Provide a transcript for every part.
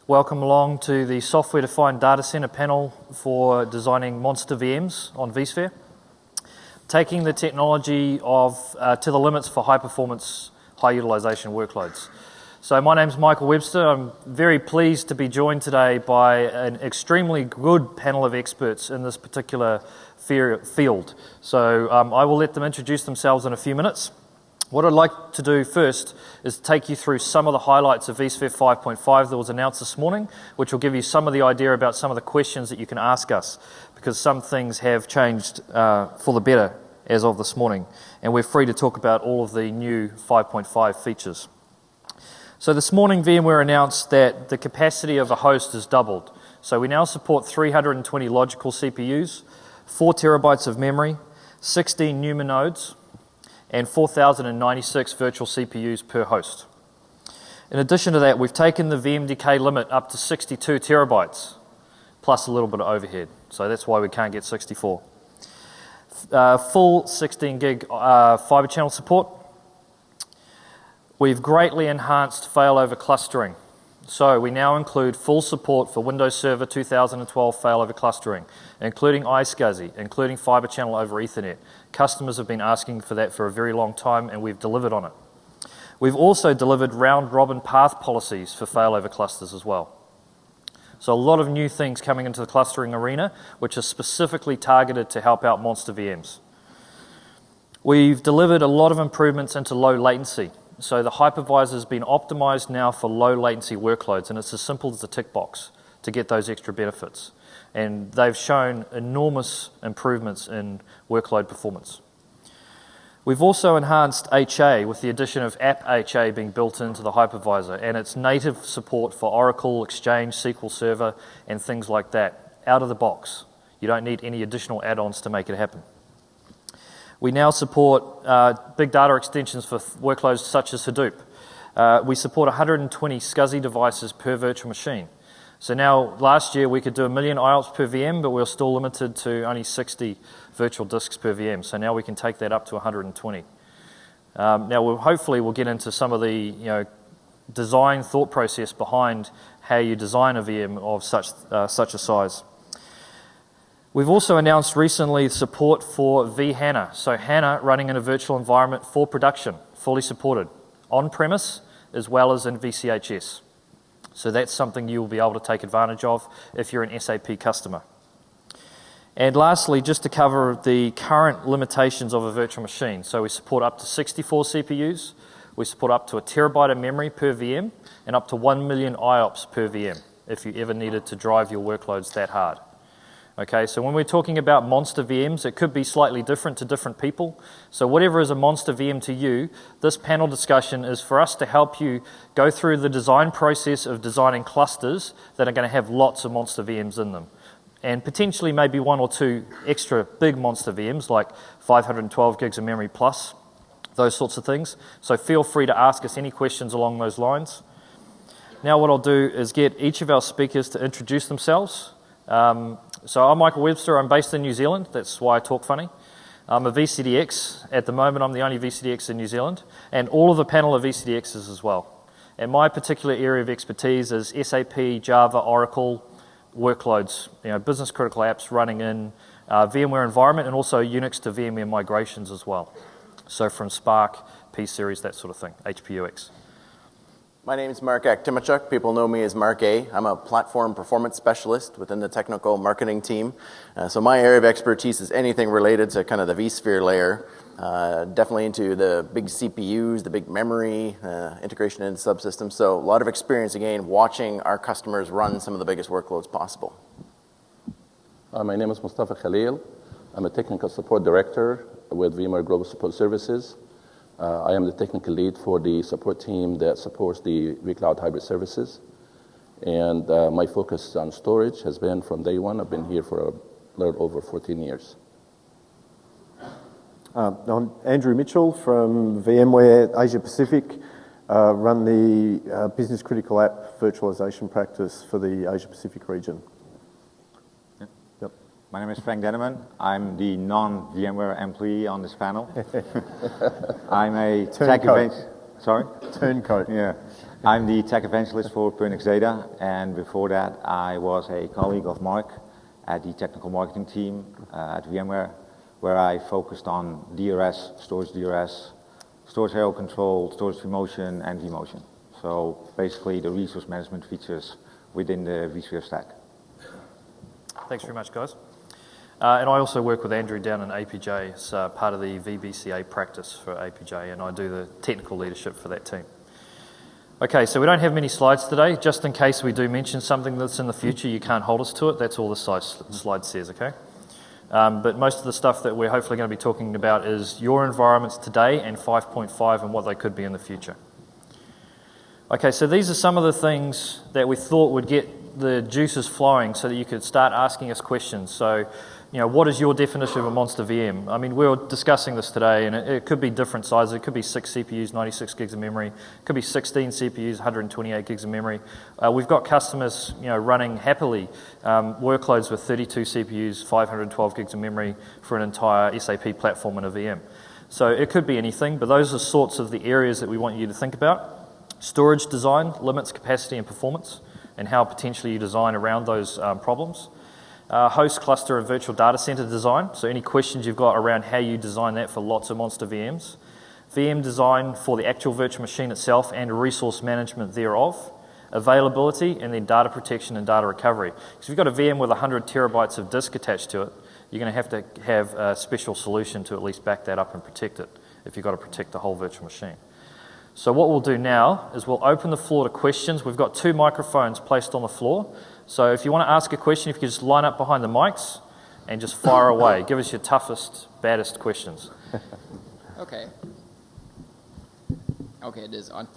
Welcome along to the software-defined data center panel for designing monster VMs on Vsphere. Taking the technology to the limits for high performance, high utilization workloads. So my name's Michael Webster. I'm very pleased to be joined today by an extremely good panel of experts in this particular field. So I will let them introduce themselves in a few minutes. What I'd like to do first is take you through some of the highlights of Vsphere 5.5 that was announced this morning, which will give you some of the idea about some of the questions that you can ask us, because some things have changed for the better as of this morning, and we're free to talk about all of the new 5.5 features. So this morning, VMware announced that the capacity of a host is doubled. So we now support 320 logical CPUs, 4 terabytes of memory, 16 NUMA nodes, and 4,096 virtual CPUs per host. In addition to that, we've taken the VMDK limit up to 62 terabytes, plus a little bit of overhead. So that's why we can't get 64. Full 16 gig fiber channel support. We've greatly enhanced failover clustering. So we now include full support for Windows Server 2012 failover clustering, including iSCSI, including fiber channel over Ethernet. Customers have been asking for that for a very long time, and we've delivered on it. We've also delivered round-robin path policies for failover clusters as well. So a lot of new things coming into the clustering arena, which are specifically targeted to help out monster VMs. We've delivered a lot of improvements into low latency. So the hypervisor has been optimized now for low latency workloads, and it's as simple as a tick box to get those extra benefits. And they've shown enormous improvements in workload performance. We've also enhanced HA with the addition of app HA being built into the hypervisor, and its native support for Oracle, Exchange, SQL Server, and things like that, out of the box. You don't need any additional add-ons to make it happen. We now support big data extensions for workloads such as Hadoop. We support 120 SCSI devices per virtual machine. So now, last year we could do 1 million IOPS per VM, but we were still limited to only 60 virtual disks per VM. So now we can take that up to 120. Now, hopefully we'll get into some of the design thought process behind how you design a VM of such a size. We've also announced recently support for vHANA. So HANA running in a virtual environment for production, fully supported, on-premise as well as in VCHS. So that's something you will be able to take advantage of if you're an SAP customer. And lastly, just to cover the current limitations of a virtual machine. So we support up to 64 CPUs, we support up to 1 terabyte of memory per VM, and up to 1 million IOPS per VM if you ever needed to drive your workloads that hard. Okay, so when we're talking about monster VMs, it could be slightly different to different people. So whatever is a monster VM to you, this panel discussion is for us to help you go through the design process of designing clusters that are going to have lots of monster VMs in them. And potentially maybe 1 or 2 extra big monster VMs, like 512 gigs of memory plus, those sorts of things. So feel free to ask us any questions along those lines. Now what I'll do is get each of our speakers to introduce themselves. So I'm Michael Webster, I'm based in New Zealand, that's why I talk funny. I'm a VCDX, at the moment I'm the only VCDX in New Zealand, and all of the panel are VCDXs as well. And my particular area of expertise is SAP, Java, Oracle workloads, business critical apps running in VMware environment, and also Unix to VMware migrations as well. So from Spark, P-Series, that sort of thing, HPUX. My name is Mark Achtemichuk. People know me as Mark A. I'm a platform performance specialist within the technical marketing team. So my area of expertise is anything related to kind of the vSphere layer, definitely into the big CPUs, the big memory, integration into subsystems. So a lot of experience, again, watching our customers run some of the biggest workloads possible. My name is Mostafa Khalil. I'm a technical support director with VMware Global Support Services. I am the technical lead for the support team that supports the vCloud hybrid services. And my focus on storage has been from day one. I've been here for a little over 14 years. I'm Andrew Mitchell from VMware Asia Pacific, run the business critical app virtualization practice for the Asia Pacific region. Yep. My name is Frank Denneman. I'm the non-VMware employee on this panel. I'm a tech Sorry? Turncoat. Yeah. I'm the tech evangelist for Pernix Data, and before that I was a colleague of Mark at the technical marketing team at VMware, where I focused on DRS, storage hero control, storage vMotion, and vMotion. So basically the resource management features within the vSphere stack. Thanks very much, guys. And I also work with Andrew down in APJ as part of the VBCA practice for APJ, and I do the technical leadership for that team. Okay, so we don't have many slides today. Just in case we do mention something that's in the future, you can't hold us to it. That's all the slide says, okay? But most of the stuff that we're hopefully going to be talking about is your environments today and 5.5 and what they could be in the future. Okay, so these are some of the things that we thought would get the juices flowing so that you could start asking us questions. So, you know, what is your definition of a monster VM? I mean, we were discussing this today, and it could be different sizes. It could be 6 CPUs, 96 gigs of memory. It could be 16 CPUs, 128 gigs of memory. We've got customers, you know, running happily workloads with 32 CPUs, 512 gigs of memory for an entire SAP platform in a VM. So it could be anything, but those are sorts of the areas that we want you to think about. Storage design limits capacity and performance, and how potentially you design around those problems. Host, cluster, and virtual data center design. So any questions you've got around how you design that for lots of monster VMs. VM design for the actual virtual machine itself and resource management thereof. Availability, and then data protection and data recovery. So if you've got a VM with 100 terabytes of disk attached to it, you're going to have a special solution to at least back that up and protect it if you've got to protect the whole virtual machine. So what we'll do now is we'll open the floor to questions. We've got 2 microphones placed on the floor. So if you want to ask a question, if you could just line up behind the mics and just fire away. Give us your toughest, baddest questions. Okay. Okay, it is on.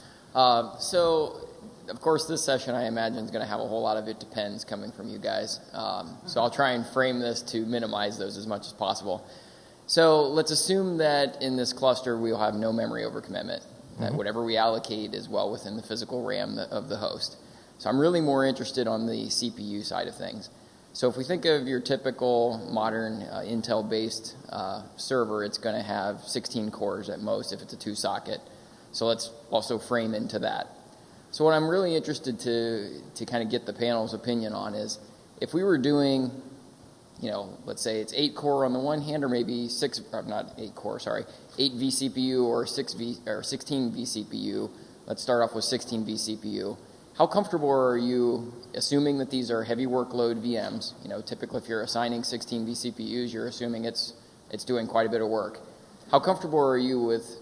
So, of course, this session, I imagine, is going to have a whole lot of it depends coming from you guys. So I'll try and frame this to minimize those as much as possible. So let's assume that in this cluster, we'll have no memory over commitment. That whatever we allocate is well within the physical RAM of the host. So I'm really more interested on the CPU side of things. So if we think of your typical modern Intel-based server, it's going to have 16 cores at most if it's a 2-socket. So let's also frame into that. So what I'm really interested to kind of get the panel's opinion on is if we were doing, you know, let's say it's 8 core on the one hand, or maybe 6, or not 8 core, sorry, 8 vCPU or 16 vCPU. Let's start off with 16 vCPU. How comfortable are you assuming that these are heavy workload VMs? You know, typically if you're assigning 16 vCPUs, you're assuming it's doing quite a bit of work. How comfortable are you with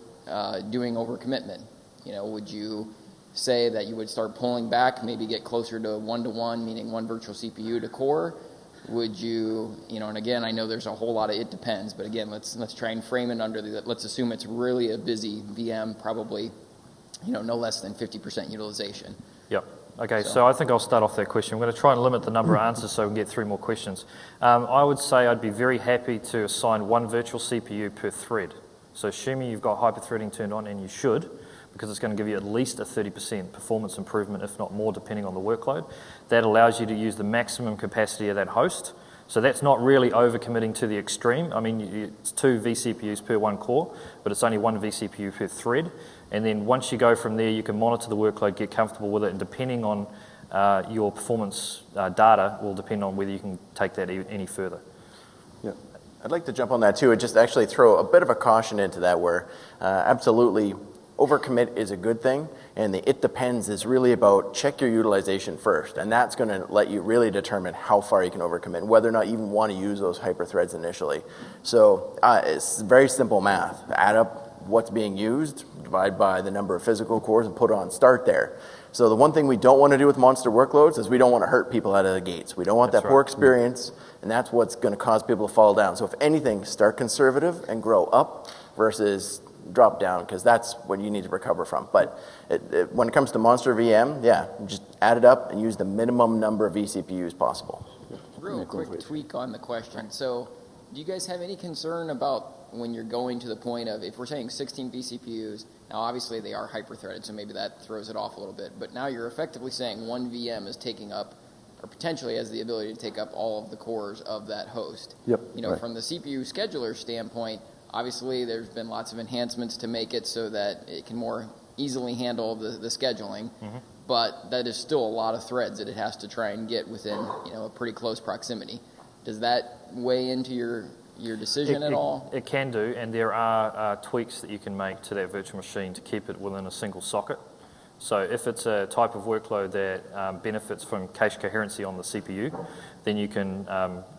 doing overcommitment? You know, would you say that you would start pulling back, maybe get closer to 1-to-1, meaning 1 virtual CPU to core? Would you, you know, and again, I know there's a whole lot of it depends, but again, let's try and frame it under let's assume it's really a busy VM, probably, you know, no less than 50% utilization. Yep. Okay, so I think I'll start off that question. I'm going to try and limit the number of answers so we can get 3 more questions. I would say I'd be very happy to assign 1 virtual CPU per thread. So assuming you've got hyper-threading turned on, and you should, because it's going to give you at least a 30% performance improvement, if not more, depending on the workload. That allows you to use the maximum capacity of that host. So that's not really overcommitting to the extreme. I mean, it's 2 vCPUs per 1 core, but it's only 1 vCPU per thread. And then once you go from there, you can monitor the workload, get comfortable with it, and depending on your performance data will depend on whether you can take that any further. Yeah. I'd like to jump on that too and just actually throw a bit of a caution into that where absolutely overcommit is a good thing, and the it depends is really about check your utilization first, and that's going to let you really determine how far you can overcommit and whether or not you even want to use those hyperthreads initially. So it's very simple math. Add up what's being used, divide by the number of physical cores, and put on start there. So the one thing we don't want to do with monster workloads is we don't want to hurt people out of the gates. We don't want that poor experience, and that's what's going to cause people to fall down. So if anything, start conservative and grow up versus drop down, because that's what you need to recover from. But when it comes to monster VM, yeah, just add it up and use the minimum number of vCPUs possible. Real quick tweak on the question. So do you guys have any concern about when you're going to the point of, if we're saying 16 vCPUs, now obviously they are hyper-threaded, so maybe that throws it off a little bit, but now you're effectively saying one VM is taking up, or potentially has the ability to take up all of the cores of that host. Yep. You know, from the CPU scheduler standpoint, obviously there's been lots of enhancements to make it so that it can more easily handle the scheduling, but that is still a lot of threads that it has to try and get within a pretty close proximity. Does that weigh into your decision at all? It can do, and there are tweaks that you can make to that virtual machine to keep it within a single socket. So if it's a type of workload that benefits from cache coherency on the CPU, then you can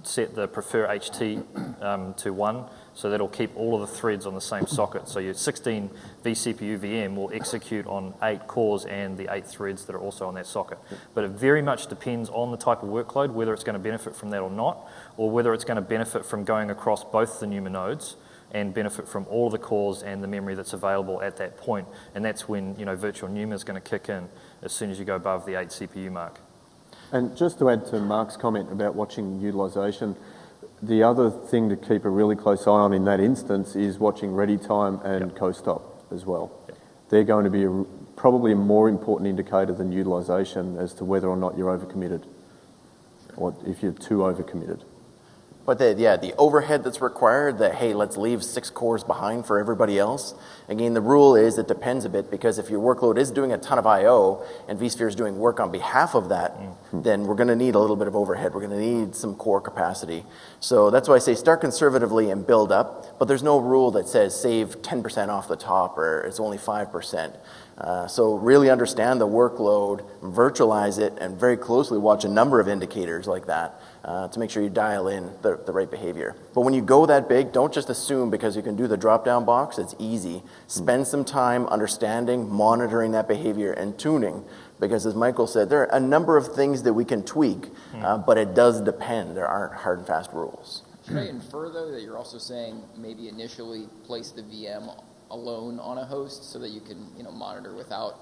set the prefer HT to 1, so that'll keep all of the threads on the same socket. So your 16 vCPU VM will execute on 8 cores and the 8 threads that are also on that socket. But it very much depends on the type of workload, whether it's going to benefit from that or not, or whether it's going to benefit from going across both the NUMA nodes and benefit from all of the cores and the memory that's available at that point. And that's when virtual NUMA is going to kick in as soon as you go above the 8 CPU mark. And just to add to Mark's comment about watching utilisation, the other thing to keep a really close eye on in that instance is watching ready time and co-stop as well. They're going to be probably a more important indicator than utilisation as to whether or not you're overcommitted, or if you're too overcommitted. But the overhead that's required, that, hey, let's leave 6 cores behind for everybody else. Again, the rule is it depends a bit, because if your workload is doing a ton of I/O and vSphere is doing work on behalf of that, then we're going to need a little bit of overhead. We're going to need some core capacity. So that's why I say start conservatively and build up, but there's no rule that says save 10% off the top or it's only 5%. So really understand the workload, virtualize it, and very closely watch a number of indicators like that to make sure you dial in the right behavior. But when you go that big, don't just assume because you can do the drop-down box, it's easy. Spend some time understanding, monitoring that behavior, and tuning. Because as Michael said, there are a number of things that we can tweak, but it does depend. There aren't hard and fast rules. Should I infer, though, that you're also saying maybe initially place the VM alone on a host so that you can monitor without?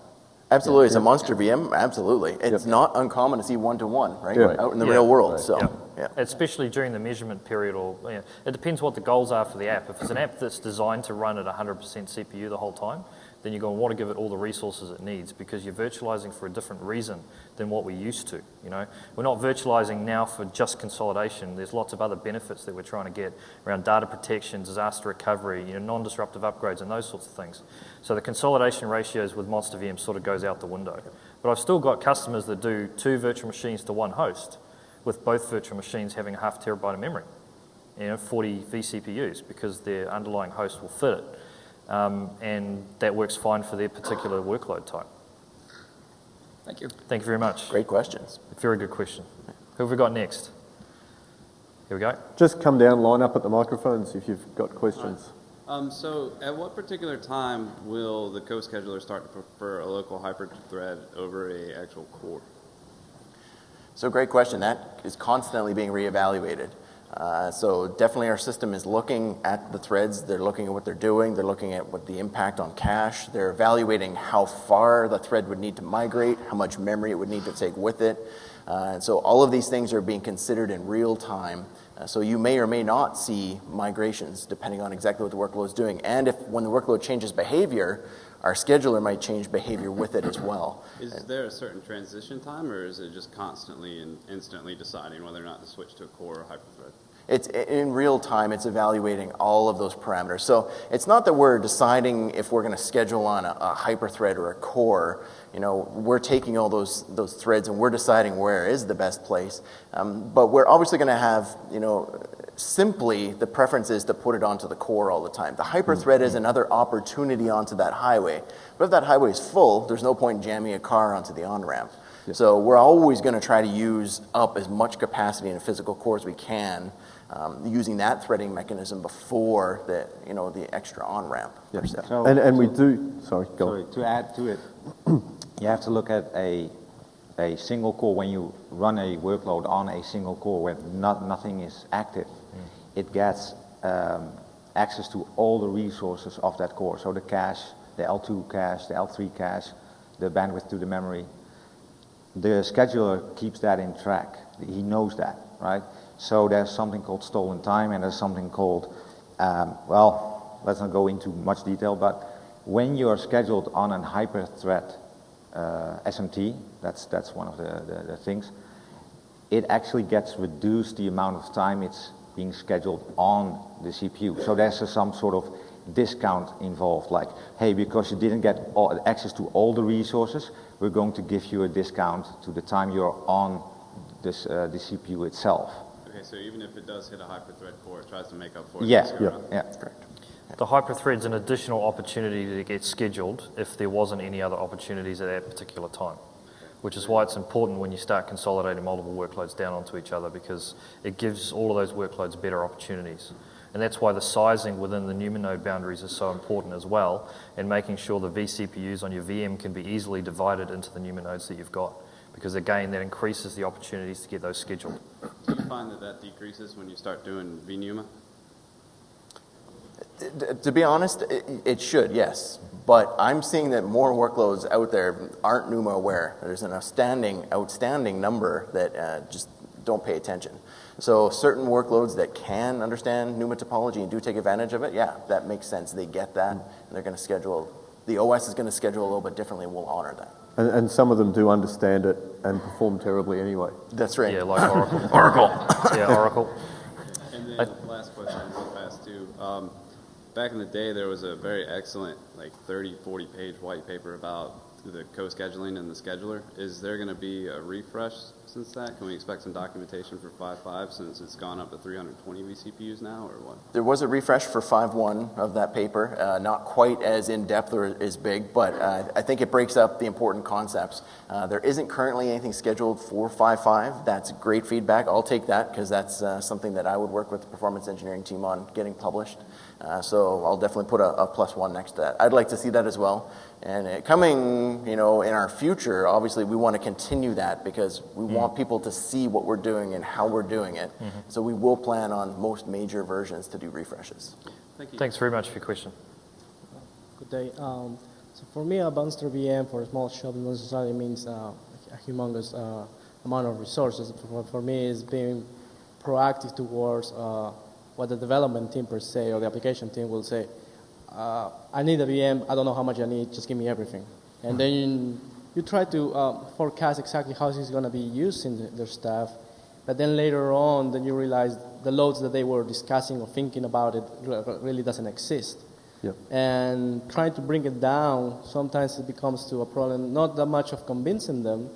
Absolutely. It's a monster VM. Absolutely. It's not uncommon to see one-to-one, right? Out in the real world. Right. So, especially during the measurement period, or it depends what the goals are for the app. If it's an app that's designed to run at 100% CPU the whole time, then you're going to want to give it all the resources it needs, because you're virtualizing for a different reason than what we used to. We're not virtualizing now for just consolidation. There's lots of other benefits that we're trying to get around data protection, disaster recovery, non-disruptive upgrades, and those sorts of things. So the consolidation ratios with Monster VM sort of goes out the window. But I've still got customers that do 2 virtual machines to 1 host, with both virtual machines having 0.5 terabyte of memory, 40 vCPUs, because their underlying host will fit it. And that works fine for their particular workload type. Thank you. Thank you very much. Great questions. Very good question. Who have we got next? Here we go. Just come down, line up at the microphones if you've got questions. So at what particular time will the co-scheduler start to prefer a local hyper-thread over an actual core? So great question. That is constantly being reevaluated. So definitely our system is looking at the threads. They're looking at what they're doing. They're looking at what the impact on cache. They're evaluating how far the thread would need to migrate, how much memory it would need to take with it. And so all of these things are being considered in real time. So you may or may not see migrations depending on exactly what the workload is doing. And when the workload changes behavior, our scheduler might change behavior with it as well. Is there a certain transition time, or is it just constantly and instantly deciding whether or not to switch to a core or hyperthread? It's in real time. It's evaluating all of those parameters. So it's not that we're deciding if we're going to schedule on a hyperthread or a core. We're taking all those threads and we're deciding where is the best place. But we're obviously going to have, simply the preference is to put it onto the core all the time. The hyperthread is another opportunity onto that highway. But if that highway is full, there's no point in jamming a car onto the on-ramp. So we're always going to try to use up as much capacity in a physical core as we can, using that threading mechanism before the extra on-ramp. So, And we do, sorry, go on. To add to it, you have to look at a single core. When you run a workload on a single core where nothing is active, it gets access to all the resources of that core. So the cache, the L2 cache, the L3 cache, the bandwidth to the memory. The scheduler keeps that in track. He knows that, right? So there's something called stolen time, and there's something called, let's not go into much detail, but when you're scheduled on a hyper-thread SMT, that's one of the things, it actually gets reduced the amount of time it's being scheduled on the CPU. So there's some sort of discount involved, like, hey, because you didn't get access to all the resources, we're going to give you a discount to the time you're on this, the CPU itself. Okay, so even if it does hit a hyperthread core, it tries to make up for it. Yeah, Yeah, correct. The hyperthread's an additional opportunity to get scheduled if there wasn't any other opportunities at that particular time, which is why it's important when you start consolidating multiple workloads down onto each other, because it gives all of those workloads better opportunities. And that's why the sizing within the NUMA node boundaries is so important as well, and making sure the vCPUs on your VM can be easily divided into the NUMA nodes that you've got, because again, that increases the opportunities to get those scheduled. Do you find that that decreases when you start doing VNUMA? To be honest, it should, yes. But I'm seeing that more workloads out there aren't NUMA aware. There's an outstanding number that just don't pay attention. So certain workloads that can understand NUMA topology and do take advantage of it, yeah, that makes sense. They get that, and they're going to schedule. The OS is going to schedule a little bit differently, and we'll honor that. And some of them do understand it and perform terribly anyway. That's right. Yeah, like Oracle. Oracle. Yeah, Oracle. And then last question, real fast too. Back in the day, there was a very excellent, like 30, 40-page white paper about the co-scheduling and the scheduler. Is there going to be a refresh since that? Can we expect some documentation for 5.5 since it's gone up to 320 vCPUs now, or what? There was a refresh for 5.1 of that paper, not quite as in-depth or as big, but I think it breaks up the important concepts. There isn't currently anything scheduled for 5.5. That's great feedback. I'll take that, because that's something that I would work with the performance engineering team on getting published. So I'll definitely put a +1 next to that. I'd like to see that as well. And coming, in our future, obviously we want to continue that, because we want people to see what we're doing and how we're doing it. So we will plan on most major versions to do refreshes. Thank you. Thanks very much for your question. Good day. So for me, a Bunster VM for a small shop in society means a humongous amount of resources. For me, is being proactive towards what the development team per se, or the application team will say, I need a VM, I don't know how much I need, just give me everything. And then you try to forecast exactly how this is going to be used in their staff, but then later on, then you realize the loads that they were discussing or thinking about it really doesn't exist. Yep. And trying to bring it down, sometimes it becomes to a problem, not that much of convincing them,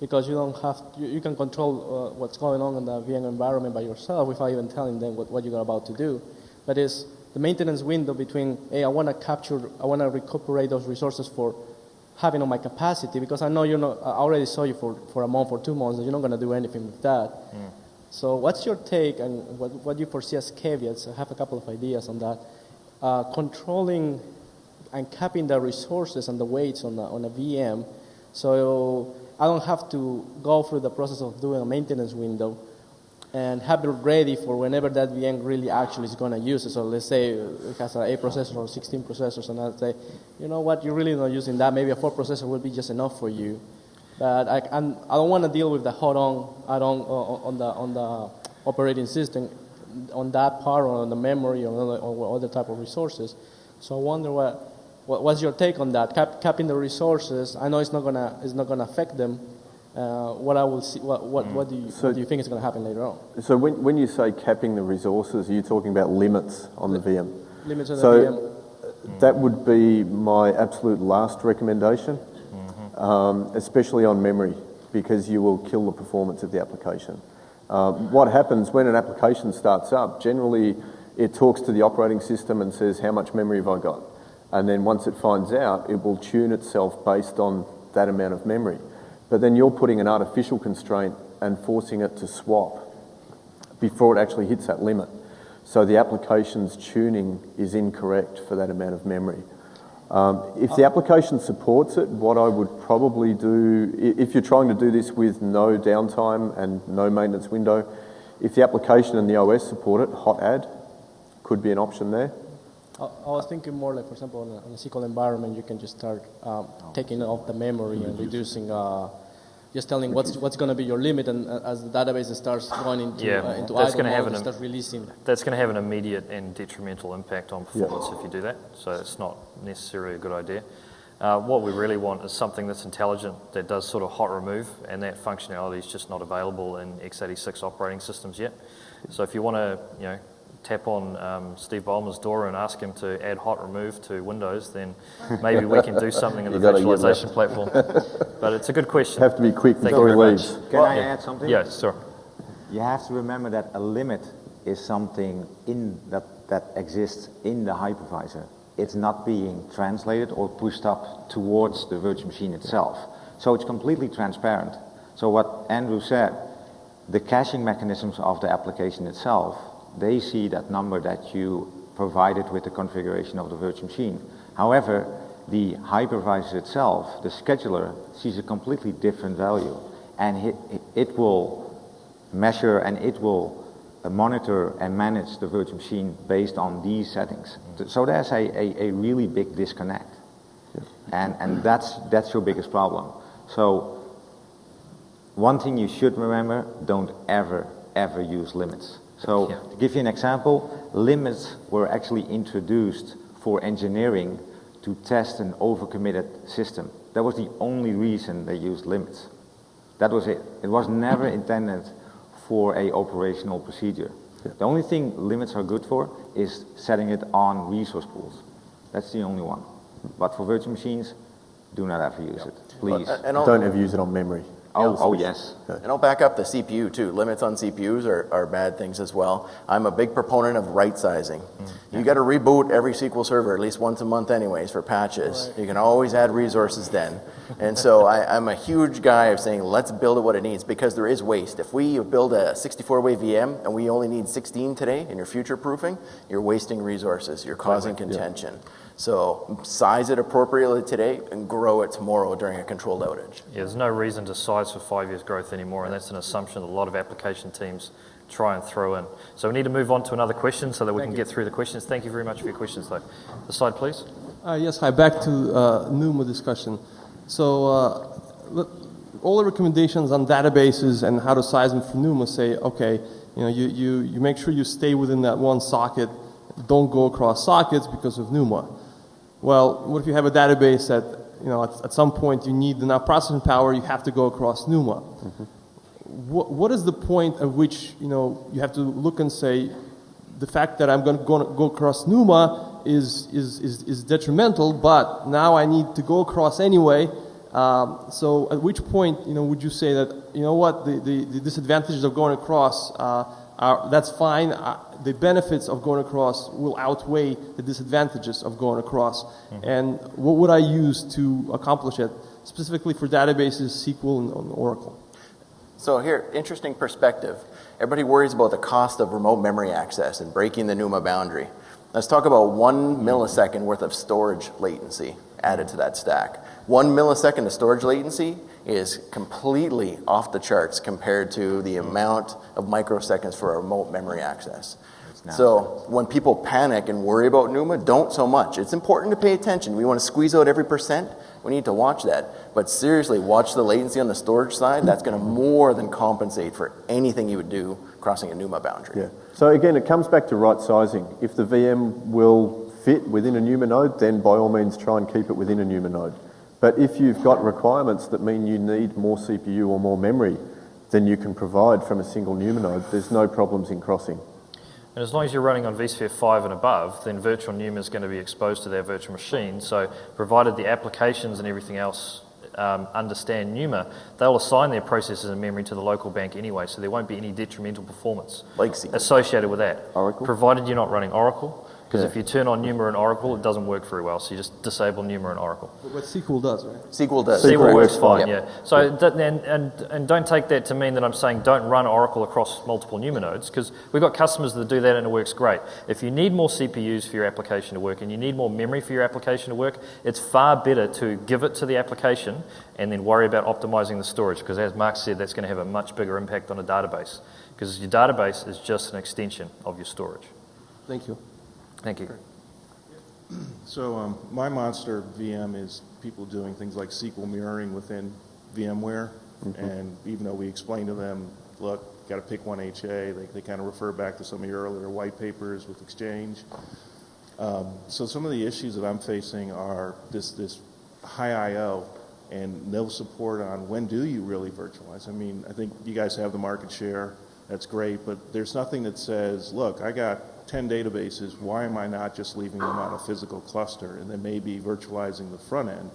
because you don't have you can control what's going on in the VM environment by yourself without even telling them what you're about to do. But it's the maintenance window between, hey, I want to recuperate those resources for having on my capacity, because I know I already saw you for a month or 2 months, and you're not going to do anything with that. So what's your take, and what do you foresee as caveats? I have a couple of ideas on that. Controlling and capping the resources and the weights on a VM, so I don't have to go through the process of doing a maintenance window and have it ready for whenever that VM really actually is going to use it. So let's say it has an 8 processor or 16 processors, and I'll say, you know what, you're really not using that. Maybe a 4 processor will be just enough for you. But I don't want to deal with the add-on on the operating system on that part, or on the memory, or other type of resources. So I wonder what's your take on that? Capping the resources. I know it's not gonna affect them. What I will see. What do you think is going to happen later on? So when you say capping the resources, are you talking about limits on the VM? Limits on the VM. That would be my absolute last recommendation, especially on memory, because you will kill the performance of the application. What happens when an application starts up, generally it talks to the operating system and says, how much memory have I got? And then once it finds out, it will tune itself based on that amount of memory. But then you're putting an artificial constraint and forcing it to swap before it actually hits that limit. So the application's tuning is incorrect for that amount of memory. If the application supports it, what I would probably do, if you're trying to do this with no downtime and no maintenance window, if the application and the OS support it, hot add could be an option there. I was thinking more like, for example, on a SQL environment, you can just start taking off the memory and reducing, just telling what's going to be your limit, and as the database starts going into idle mode, start releasing. That's going to have an immediate and detrimental impact on performance if you do that, so it's not necessarily a good idea. What we really want is something that's intelligent, that does sort of hot remove, and that functionality is just not available in x86 operating systems yet. So if you want to, tap on Steve Ballmer's door and ask him to add hot remove to Windows, then maybe we can do something in the virtualization platform. But it's a good question. Have to be quick Thank before you he very leaves. much. Can I add something? Yeah, sure. You have to remember that a limit is something in that exists in the hypervisor. It's not being translated or pushed up towards the virtual machine itself. So it's completely transparent. So what Andrew said, the caching mechanisms of the application itself, they see that number that you provided with the configuration of the virtual machine. However, the hypervisor itself, the scheduler, sees a completely different value. And it will measure and it will monitor and manage the virtual machine based on these settings. So there's a really big disconnect. And that's your biggest problem. So one thing you should remember, don't ever use limits. So to give you an example, limits were actually introduced for engineering to test an overcommitted system. That was the only reason they used limits. That was it. It was never intended for a operational procedure. The only thing limits are good for is setting it on resource pools. That's the only one. But for virtual machines, do not ever use it, please. Don't ever use it on memory. Oh yes. And I'll back up the CPU too. Limits on CPUs are bad things as well. I'm a big proponent of right sizing. You got to reboot every SQL server at least once a month anyways for patches. Right. You can always add resources then. And so I'm a huge guy of saying let's build it what it needs, because there is waste. If we build a 64-way VM and we only need 16 today and you're future proofing, you're wasting resources. You're causing contention. So size it appropriately today and grow it tomorrow during a controlled outage. Yeah, there's no reason to size for 5 years growth anymore, and that's an assumption that a lot of application teams try and throw in. So we need to move on to another question so that we can get through the questions. Thank you very much for your questions, though. The slide, please. Yes, hi, back to NUMA discussion. So all the recommendations on databases and how to size them for NUMA say, okay, you make sure you stay within that one socket, don't go across sockets because of NUMA. Well, what if you have a database that, at some point you need enough processing power, you have to go across NUMA? Mm-hmm. What is the point at which, you have to look and say, the fact that I'm going to go across NUMA is detrimental, but now I need to go across anyway. So at which point, would you say that, the disadvantages of going across that's fine. The benefits of going across will outweigh the disadvantages of going across. Mm-hmm. And what would I use to accomplish it, specifically for databases, SQL, and Oracle? So here, interesting perspective. Everybody worries about the cost of remote memory access and breaking the NUMA boundary. Let's talk about 1 millisecond worth of storage latency added to that stack. 1 millisecond of storage latency is completely off the charts compared to the amount of microseconds for remote memory access. So when people panic and worry about NUMA, don't so much. It's important to pay attention. We want to squeeze out every percent. We need to watch that. But seriously, watch the latency on the storage side. That's going to more than compensate for anything you would do crossing a NUMA boundary. Yeah. So again, it comes back to right sizing. If the VM will fit within a NUMA node, then by all means try and keep it within a NUMA node. But if you've got requirements that mean you need more CPU or more memory than you can provide from a single NUMA node, there's no problems in crossing. And as long as you're running on Vsphere 5 and above, then virtual NUMA is going to be exposed to their virtual machine. So provided the applications and everything else understand NUMA, they'll assign their processes and memory to the local bank anyway, so there won't be any detrimental performance associated with that. Oracle? Provided you're not running Oracle, because if you turn on NUMA and Oracle, it doesn't work very well, so you just disable NUMA and Oracle. But SQL does, right? SQL does. SQL works fine, yeah. So and don't take that to mean that I'm saying don't run Oracle across multiple NUMA nodes, because we've got customers that do that and it works great. If you need more CPUs for your application to work and you need more memory for your application to work, it's far better to give it to the application and then worry about optimizing the storage, because as Mark said, that's going to have a much bigger impact on a database, because your database is just an extension of your storage. Thank you. Thank you. So my monster VM is people doing things like SQL mirroring within VMware, and even though we explain to them, look, got to pick one HA, they kind of refer back to some of your earlier white papers with Exchange. So some of the issues that I'm facing are this high I/O and no support on when do you really virtualize. I mean, I think you guys have the market share, that's great, but there's nothing that says, look, I got 10 databases, why am I not just leaving them on a physical cluster and then maybe virtualizing the front end?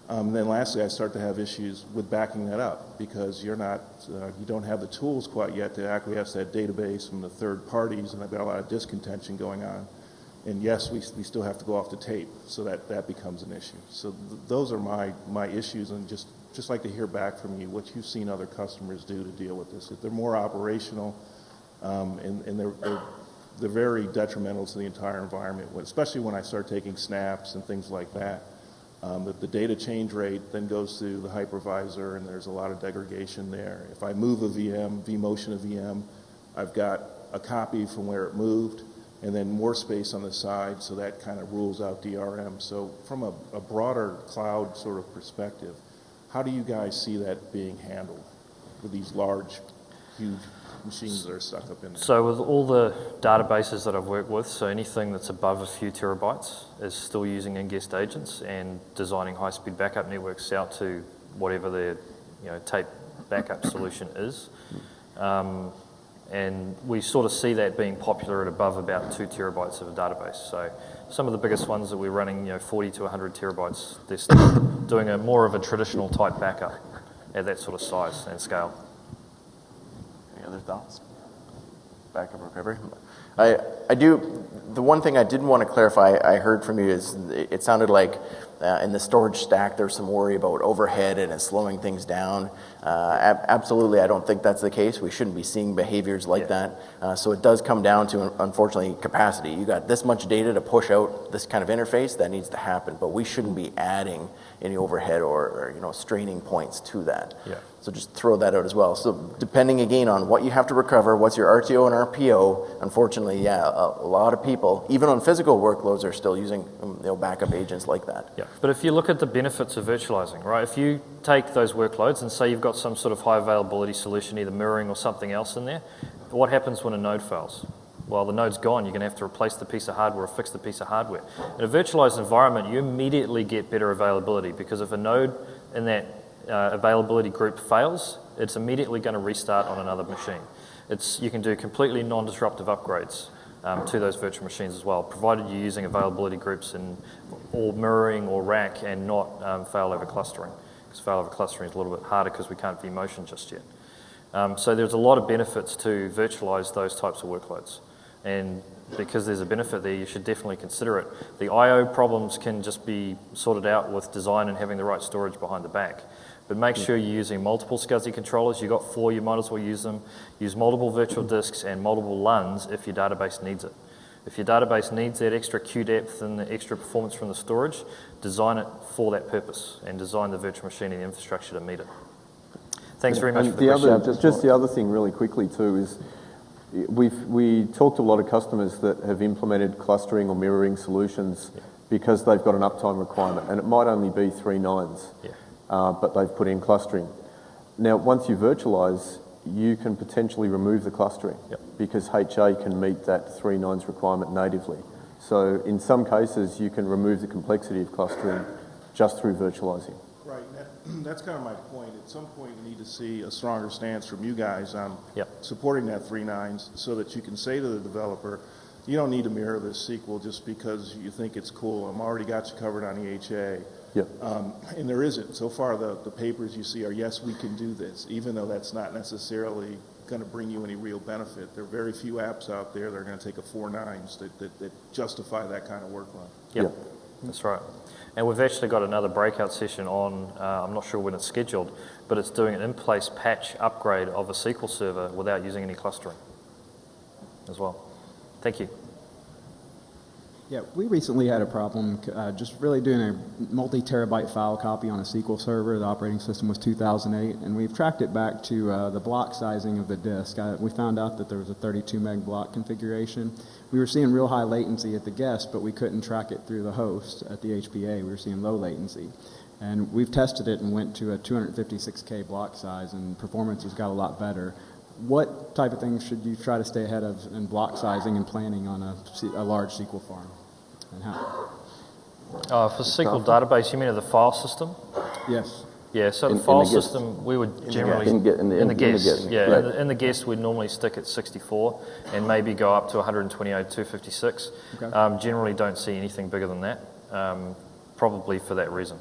And then lastly, I start to have issues with backing that up because you don't have the tools quite yet to acquiesce that database from the third parties, and I've got a lot of disk contention going on. And yes, we still have to go off the tape, so that becomes an issue. So those are my issues, and just like to hear back from you what you've seen other customers do to deal with this. If they're more operational, and they're very detrimental to the entire environment, especially when I start taking snaps and things like that. The data change rate then goes through the hypervisor, and there's a lot of degradation there. If I move a VM, vMotion a VM, I've got a copy from where it moved, and then more space on the side, so that kind of rules out DRM. So from a broader cloud sort of perspective, how do you guys see that being handled with these large, huge machines that are stuck up in there? So with all the databases that I've worked with, so anything that's above a few terabytes is still using ingest agents and designing high-speed backup networks out to whatever their tape backup solution is. And we sort of see that being popular at above about 2 terabytes of a database. So some of the biggest ones that we're running, 40 to 100 terabytes, they're still doing more of a traditional type backup at that sort of size and scale. Any other thoughts? Backup recovery? I do. The one thing I did want to clarify, I heard from you is it sounded like in the storage stack there's some worry about overhead and it's slowing things down. Absolutely, I don't think that's the case. We shouldn't be seeing behaviors like that. So it does come down to, unfortunately, capacity. You got this much data to push out this kind of interface, that needs to happen. But we shouldn't be adding any overhead or straining points to that. Yeah. So just throw that out as well. So depending again on what you have to recover, what's your RTO and RPO, unfortunately, a lot of people, even on physical workloads, are still using backup agents like that. Yeah, but if you look at the benefits of virtualizing, right? If you take those workloads and say you've got some sort of high availability solution, either mirroring or something else in there, what happens when a node fails? Well, the node's gone. You're going to have to replace the piece of hardware or fix the piece of hardware. In a virtualized environment, you immediately get better availability because if a node in that availability group fails, it's immediately going to restart on another machine. You can do completely non-disruptive upgrades to those virtual machines as well, provided you're using availability groups or mirroring or rack and not failover clustering. Because failover clustering is a little bit harder because we can't vMotion just yet. So there's a lot of benefits to virtualize those types of workloads. And because there's a benefit there, you should definitely consider it. The I/O problems can just be sorted out with design and having the right storage behind the back. But make sure you're using multiple SCSI controllers. You've got 4, you might as well use them. Use multiple virtual disks and multiple LUNs if your database needs it. If your database needs that extra queue depth and the extra performance from the storage, design it for that purpose and design the virtual machine and the infrastructure to meet it. Thanks very much for the question. Just the other thing really quickly too is we talked to a lot of customers that have implemented clustering or mirroring solutions because they've got an uptime requirement, and it might only be 3 nines, but they've put in clustering. Now, once you virtualize, you can potentially remove the clustering because HA can meet that 3 nines requirement natively. So in some cases, you can remove the complexity of clustering just through virtualizing. Right, that's kind of my point. At some point, we need to see a stronger stance from you guys on supporting that 3 nines so that you can say to the developer, you don't need to mirror this SQL just because you think it's cool. I've already got you covered on EHA. And there isn't. So far, the papers you see are, yes, we can do this, even though that's not necessarily going to bring you any real benefit. There are very few apps out there that are going to take a 4 nines that justify that kind of workload. That's right. And we've actually got another breakout session on, I'm not sure when it's scheduled, but it's doing an in-place patch upgrade of a SQL server without using any clustering as well. Thank you. Yeah, we recently had a problem just really doing a multi-terabyte file copy on a SQL server. The operating system was 2008, and we've tracked it back to the block sizing of the disk. We found out that there was a 32 meg block configuration. We were seeing real high latency at the guest, but we couldn't track it through the host at the HPA. We were seeing low latency. And we've tested it and went to a 256K block size, and performance has got a lot better. What type of things should you try to stay ahead of in block sizing and planning on a large SQL farm? And how? For SQL database, you mean of the file system? Yes. Yeah, so the In file the guest. system, we would generally... In the guest, guest, yeah. right. In the guest, we'd normally stick at 64 and maybe go up to 128, 256. Generally don't see anything bigger than that, probably for that reason.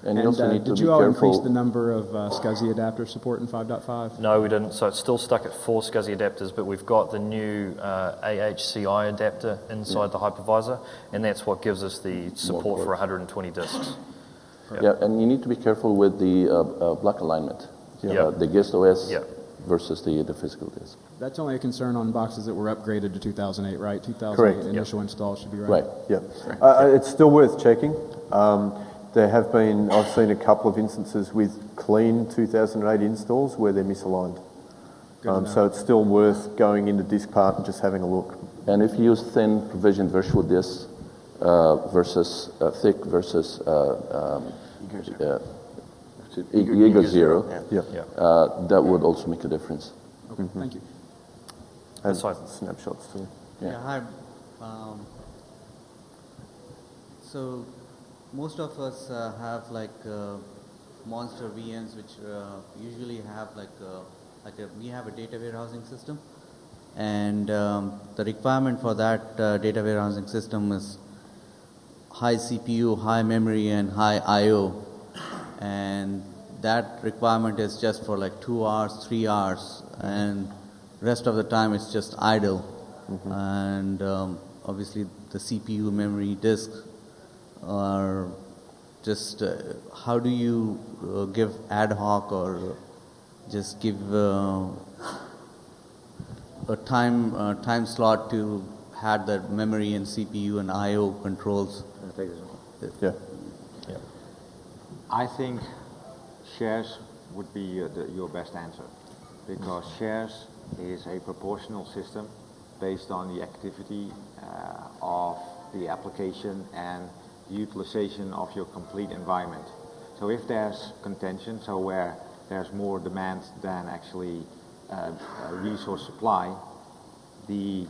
And you also need to did be you all increase careful. the number of SCSI adapter support in 5.5? No, we didn't. So it's still stuck at 4 SCSI adapters, but we've got the new AHCI adapter inside the hypervisor, and that's what gives us the support for 120 disks. Yeah, and you need to be careful with the block alignment. Yeah. The guest OS Yeah. versus the physical disk. That's only a concern on boxes that were upgraded to 2008, right? 2008 Correct. initial install should be right. Right. Yeah. It's still worth checking. There have been, I've seen a couple of instances with clean 2008 installs where they're misaligned. So it's still worth going into DiskPart and just having a look. And if you use thin provisioned virtual disks versus thick versus Eager Zero, that would also make a difference. Okay, thank you. And snapshots too. Yeah, hi. So most of us have like monster VMs, which usually have we have a data warehousing system, and the requirement for that data warehousing system is high CPU, high memory, and high I/O, and that requirement is just for like 2 hours, 3 hours, and rest of the time it's just idle. And obviously the CPU, memory, disk are just how do you give ad hoc or just give a time slot to have the memory and CPU and I/O controls? Yeah. I think shares would be your best answer, because shares is a proportional system based on the activity of the application and utilization of your complete environment. So if there's contention, so where there's more demand than actually resource supply, the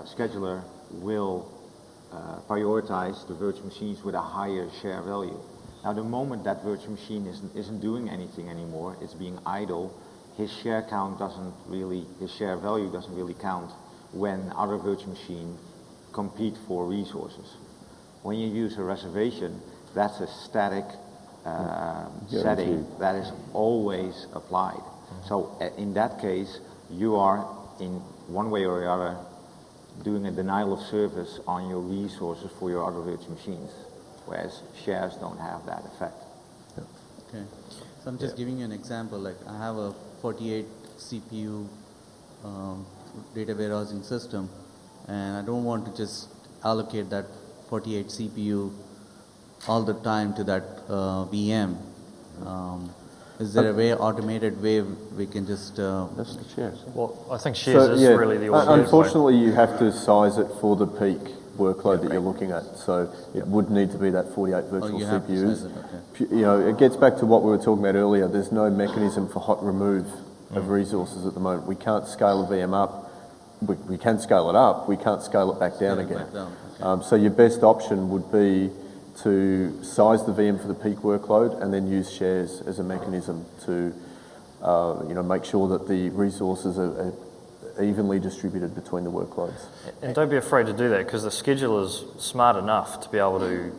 scheduler will prioritize the virtual machines with a higher share value. Now the moment that virtual machine isn't doing anything anymore, it's being idle, his share value doesn't really count when other virtual machines compete for resources. When you use a reservation, that's a static setting that is always applied. So in that case, you are in one way or the other doing a denial of service on your resources for your other virtual machines, whereas shares don't have that effect. Okay. So I'm just giving you an example. Like I have a 48 CPU data warehousing system, and I don't want to just allocate that 48 CPU all the time to that VM. Is there a way, automated way, we can just... That's the shares. Well, I think shares is really the alternative. Unfortunately, you have to size it for the peak workload that you're looking at. So it would need to be that 48 virtual CPUs. Okay. You know, it gets back to what we were talking about earlier. There's no mechanism for hot remove of resources at the moment. We can't scale a VM up. We can scale it up. We can't scale it back down again. So your best option would be to size the VM for the peak workload and then use shares as a mechanism to make sure that the resources are evenly distributed between the workloads. And don't be afraid to do that, because the scheduler's smart enough to be able to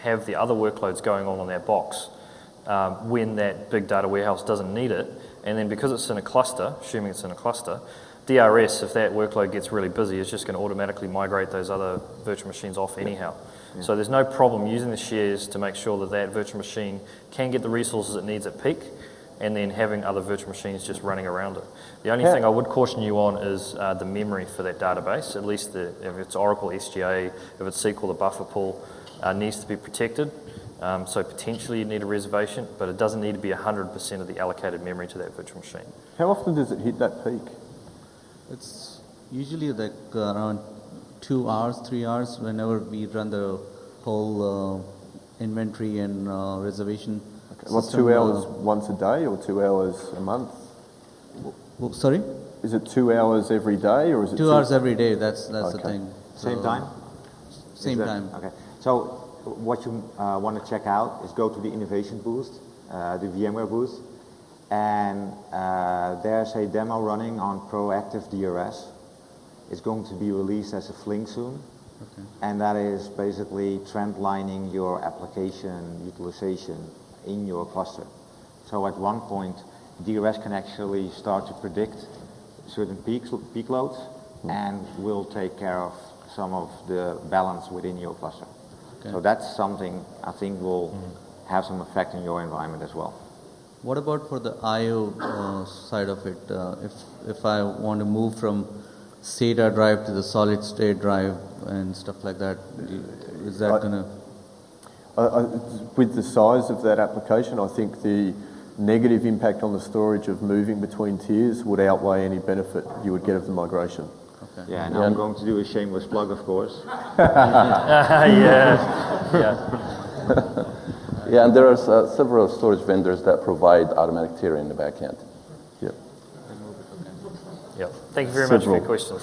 have the other workloads going on that box when that big data warehouse doesn't need it. And then because it's in a cluster, assuming it's in a cluster, DRS, if that workload gets really busy, is just going to automatically migrate those other virtual machines off anyhow. Yeah. So there's no problem using the shares to make sure that that virtual machine can get the resources it needs at peak, and then having other virtual machines just running around it. The only thing I would caution you on is the memory for that database. At least if it's Oracle SGA, if it's SQL, the buffer pool needs to be protected. So potentially you need a reservation, but it doesn't need to be 100% of the allocated memory to that virtual machine. How often does it hit that peak? It's usually like around 2 hours, 3 hours, whenever we run the whole inventory and reservation. Okay. What, 2 hours once a day or 2 hours a month? Sorry? Is it 2 hours every day, or is it 2 hours every day? That's the thing. Same time? Same time. Okay. So what you want to check out is go to the innovation booth, the VMware booth, and there's a demo running on proactive DRS. It's going to be released as a fling soon. Okay. And that is basically trend lining your application utilization in your cluster. So at one point, DRS can actually start to predict certain peak loads and will take care of some of the balance within your cluster. Okay. So that's something I think will have some effect in your environment as well. What about for the I/O side of it? If I want to move from SATA drive to the solid state drive and stuff like that, is that going to? With the size of that application, I think the negative impact on the storage of moving between tiers would outweigh any benefit you would get of the migration. Okay. Yeah, and I'm going to do a shameless plug, of course. Yeah, and there are several storage vendors that provide automatic tiering in the back end. Yep. Yep. Thank you very much for your questions.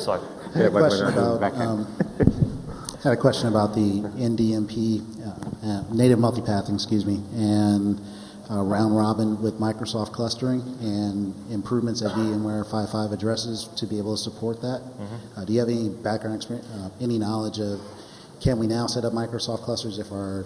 Sorry. Had a question about the NDMP, native multipathing, and round robin with Microsoft clustering and improvements that VMware 5.5 addresses to be able to support that. Do you have any background experience, any knowledge of, can we now set up Microsoft clusters if our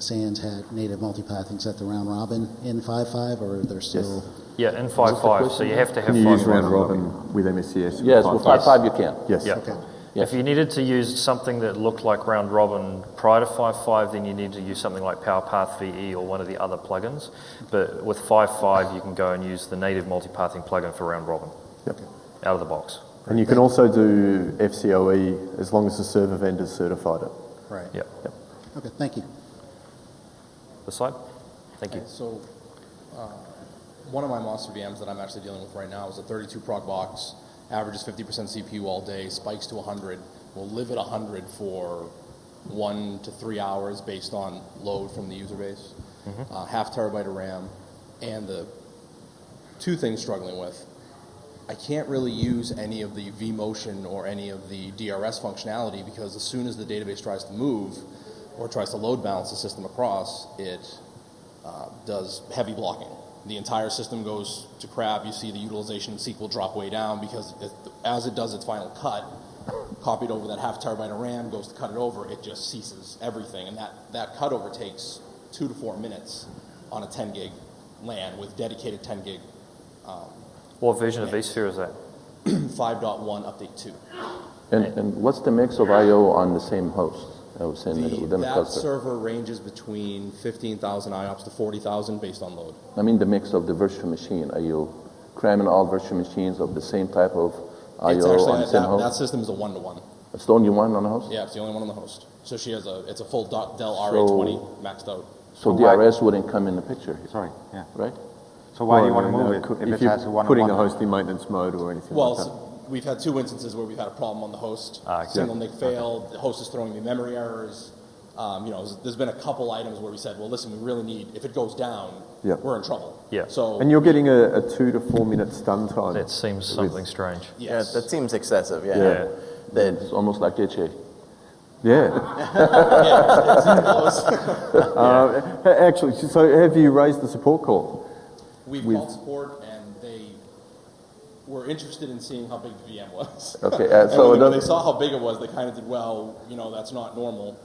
SANs had native multipathing set to round robin in 5.5, or are there still? Yeah, in 5.5, so you have to have 5.5. Can you use round robin with MSCS? Yes, with 5.5 you can. Yes. Yeah. Okay. If you needed to use something that looked like round robin prior to 5.5, then you need to use something like PowerPath VE or one of the other plugins. But with 5.5, you can go and use the native multipathing plugin for round robin. Yep. Out of the box. And you can also do FCOE as long as the server vendor's certified it. Right. Yep. Okay, thank you. This side? Thank you. So, one of my monster VMs that I'm actually dealing with right now is a 32 prog box, averages 50% CPU all day, spikes to 100, will live at 100 for 1 to 3 hours based on load from the user base, half terabyte of RAM, and the two things struggling with. I can't really use any of the vMotion or any of the DRS functionality because as soon as the database tries to move or tries to load balance the system across, it does heavy blocking. The entire system goes to crap. You see the utilization in SQL drop way down because as it does its final cut, copied over that half terabyte of RAM, goes to cut it over, it just ceases everything. And that cutover takes 2 to 4 minutes on a 10 gig LAN with dedicated 10 gig. What version of Vsphere is that? 5.1 update 2. And what's the mix of I/O on the same host? I was saying within the That cluster. server ranges between 15,000 IOPS to 40,000 based on load. I mean the mix of the virtual machine. Are you cramming all virtual machines of the same type of I/O It's actually, on the same that host? system is a 1-to-1. It's the only one on the host? Yeah, it's the only one on the host. So she has it's a full Dell RA20 maxed out. So DRS wouldn't come in the picture. Sorry, yeah. Right? So why do you want to move it if it you're has a one-on-one? putting a host in maintenance mode or anything Well, like that. so we've had 2 instances where we've had a problem on the host. Okay. Single NIC failed. The host is throwing me memory errors. There's been a couple items where we said, well, listen, we really need, if it goes down, we're in trouble. Yeah. So, And you're getting a 2 to 4 minute stun time. That seems something strange. yes. Yeah, that seems excessive, Yeah. It's almost like HA. Yeah. it's close. Actually, so have you raised the support call? We've called support, and they were interested in seeing how big the VM was. Okay, And so when they saw how big it was, they kind of did, well, that's not normal.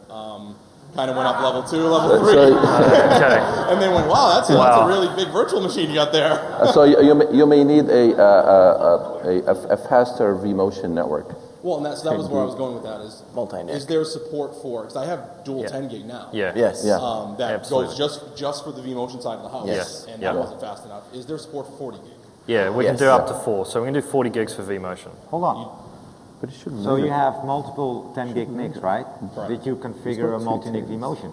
Kind of went up level 2, level 3. Okay. And they went, wow, that's a really big virtual machine you got there. So you may need a faster vMotion network. Well, and that was where I was going with that is Multi-NIC. Is there support for, because I have dual 10 gig now. Yeah. Yes. Yeah. That Absolutely. goes just for the vMotion side of the house. Yes. And Yeah. that wasn't fast enough. Is there support for 40 gig? Yeah, we can Yes. do up to 4. So we can do 40 gigs for vMotion. Hold on. But it shouldn't So move you it. have multiple 10 gig NICs, right? Correct. Did you configure a multi-NIC vMotion?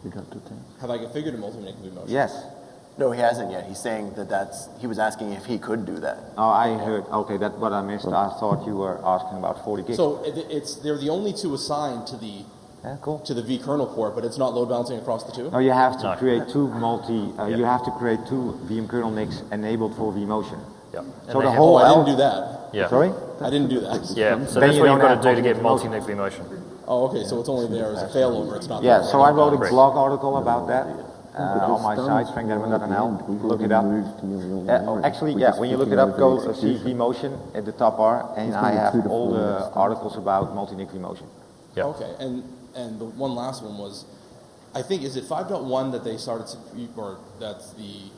You got 2 things. Have I configured a multi-NIC vMotion? Yes. No, he hasn't yet. He's saying he was asking if he could do that. Oh, I heard. Okay, that's what I missed. I thought you were asking about 40 gigs. So they're the only 2 assigned to the Yeah, cool. to the vkernel port, but it's not load balancing across the 2? No, you have to No. create two you have to create 2 VM kernel NICs enabled for vMotion. Yeah. So the Oh, whole I didn't do that. Yeah. Sorry? I didn't do that. Yeah. So Then that's you what don't you've got have to do to get multi-NIC multi-NIC vMotion. Oh, okay, so it's only there as a failover, it's not Yeah, there so for I wrote a anything. blog article about that on my site, frankdemon.nl. Look it up. Actually, yeah, when you look it up, go see vMotion at the top bar, and I have all the articles about multi-NIC vMotion. Yep. Okay, and the one last one was, I think, is it 5.1 that they started, or that's the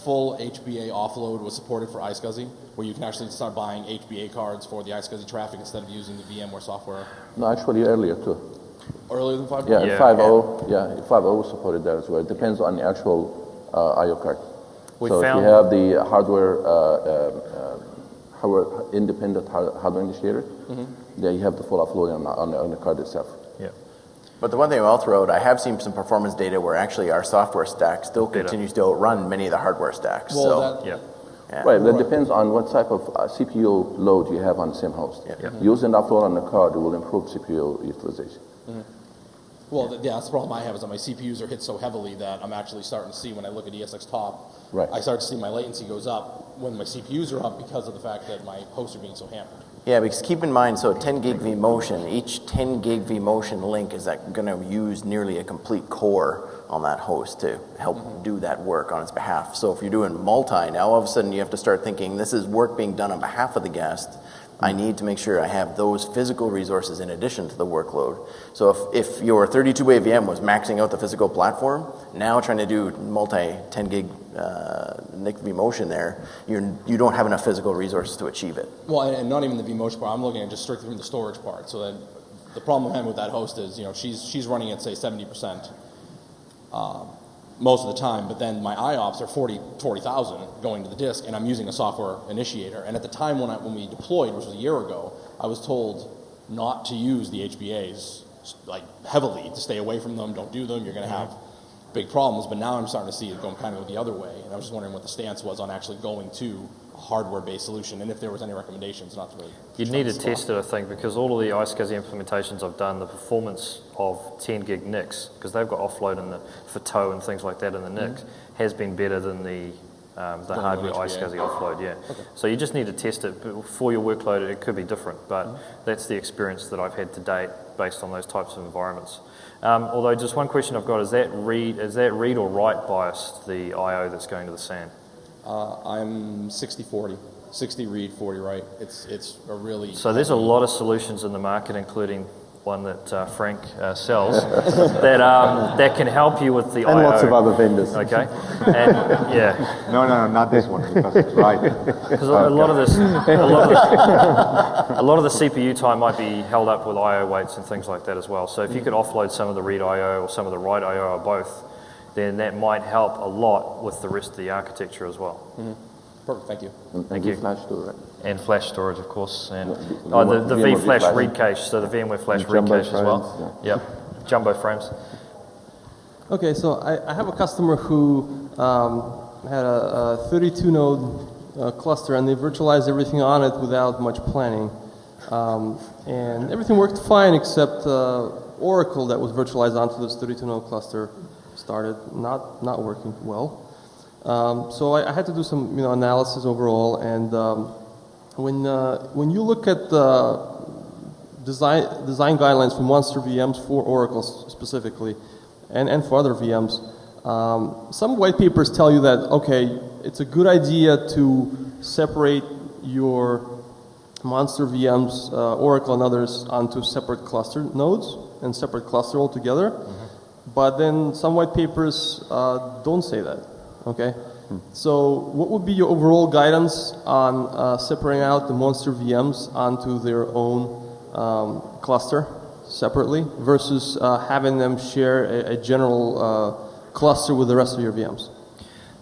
full HBA offload was supported for iSCSI, where you can actually start buying HBA cards for the iSCSI traffic instead of using the VMware software? No, actually earlier too. Earlier than 5.1? Yeah, 5.0, yeah, 5.0 supported that as well. It depends on the actual I/O card. So if you have the hardware independent hardware initiator, then you have the full offload on the card itself. Yeah. But the one thing I'll throw out, I have seen some performance data where actually our software stack still continues to outrun many of the hardware stacks. Well, yeah. Right, that depends on what type of CPU load you have on the same host. Using the offload on the card will improve CPU utilization. Well, that's the problem I have is that my CPUs are hit so heavily that I'm actually starting to see when I look at ESX top, I start to see my latency goes up when my CPUs are up because of the fact that my hosts are being so hampered. Yeah, because keep in mind, so 10 gig vMotion, each 10 gig vMotion link is going to use nearly a complete core on that host to help do that work on its behalf. So if you're doing multi, now all of a sudden you have to start thinking, this is work being done on behalf of the guest. I need to make sure I have those physical resources in addition to the workload. So if your 32-way VM was maxing out the physical platform, now trying to do multi 10 gig NIC vMotion there, you don't have enough physical resources to achieve it. Well, and not even the vMotion part. I'm looking at just strictly from the storage part. So that the problem I'm having with that host is, she's running at say 70% most of the time, but then my IOPS are 40,000 going to the disk, and I'm using a software initiator. And at the time when we deployed, which was a year ago, I was told not to use the HBAs like heavily, to stay away from them, don't do them, you're going to have big problems. But now I'm starting to see it going kind of the other way, and I was just wondering what the stance was on actually going to a hardware-based solution, and if there was any recommendations. Not to really. You'd need to test it, I think, because all of the iSCSI implementations I've done, the performance of 10 gig NICs, because they've got offload for tow and things like that in the NICs, has been better than the hardware iSCSI offload. Yeah. Okay. So you just need to test it. But for your workload, it could be different, but that's the experience that I've had to date based on those types of environments. Although just one question I've got, is that read or write biased, the I/O that's going to the SAN? I'm 60-40. 60 read, 40 write. It's a really... So there's a lot of solutions in the market, including one that Frank sells, that can help you with the I/O. And lots of other vendors. Okay. And, yeah. No, not this one, because it's right. Because a lot of the CPU time might be held up with I/O weights and things like that as well. So if you could offload some of the read I/O or some of the write I/O or both, then that might help a lot with the rest of the architecture as well. Perfect, thank you. Thank you. Flash storage. And flash storage, of course. And the vFlash read cache, so the VMware Flash read cache as well. Yeah. Yep, jumbo frames. Okay, so I have a customer who had a 32-node cluster, and they virtualized everything on it without much planning. And everything worked fine except Oracle that was virtualized onto this 32-node cluster started not working well. So I had to do some analysis overall, and when you look at the design guidelines for Monster VMs for Oracle specifically, and for other VMs, some white papers tell you that okay, it's a good idea to separate your Monster VMs, Oracle and others, onto separate cluster nodes and separate cluster altogether. But then some white papers don't say that. Okay, so what would be your overall guidance on separating out the Monster VMs onto their own cluster separately versus having them share a general cluster with the rest of your VMs?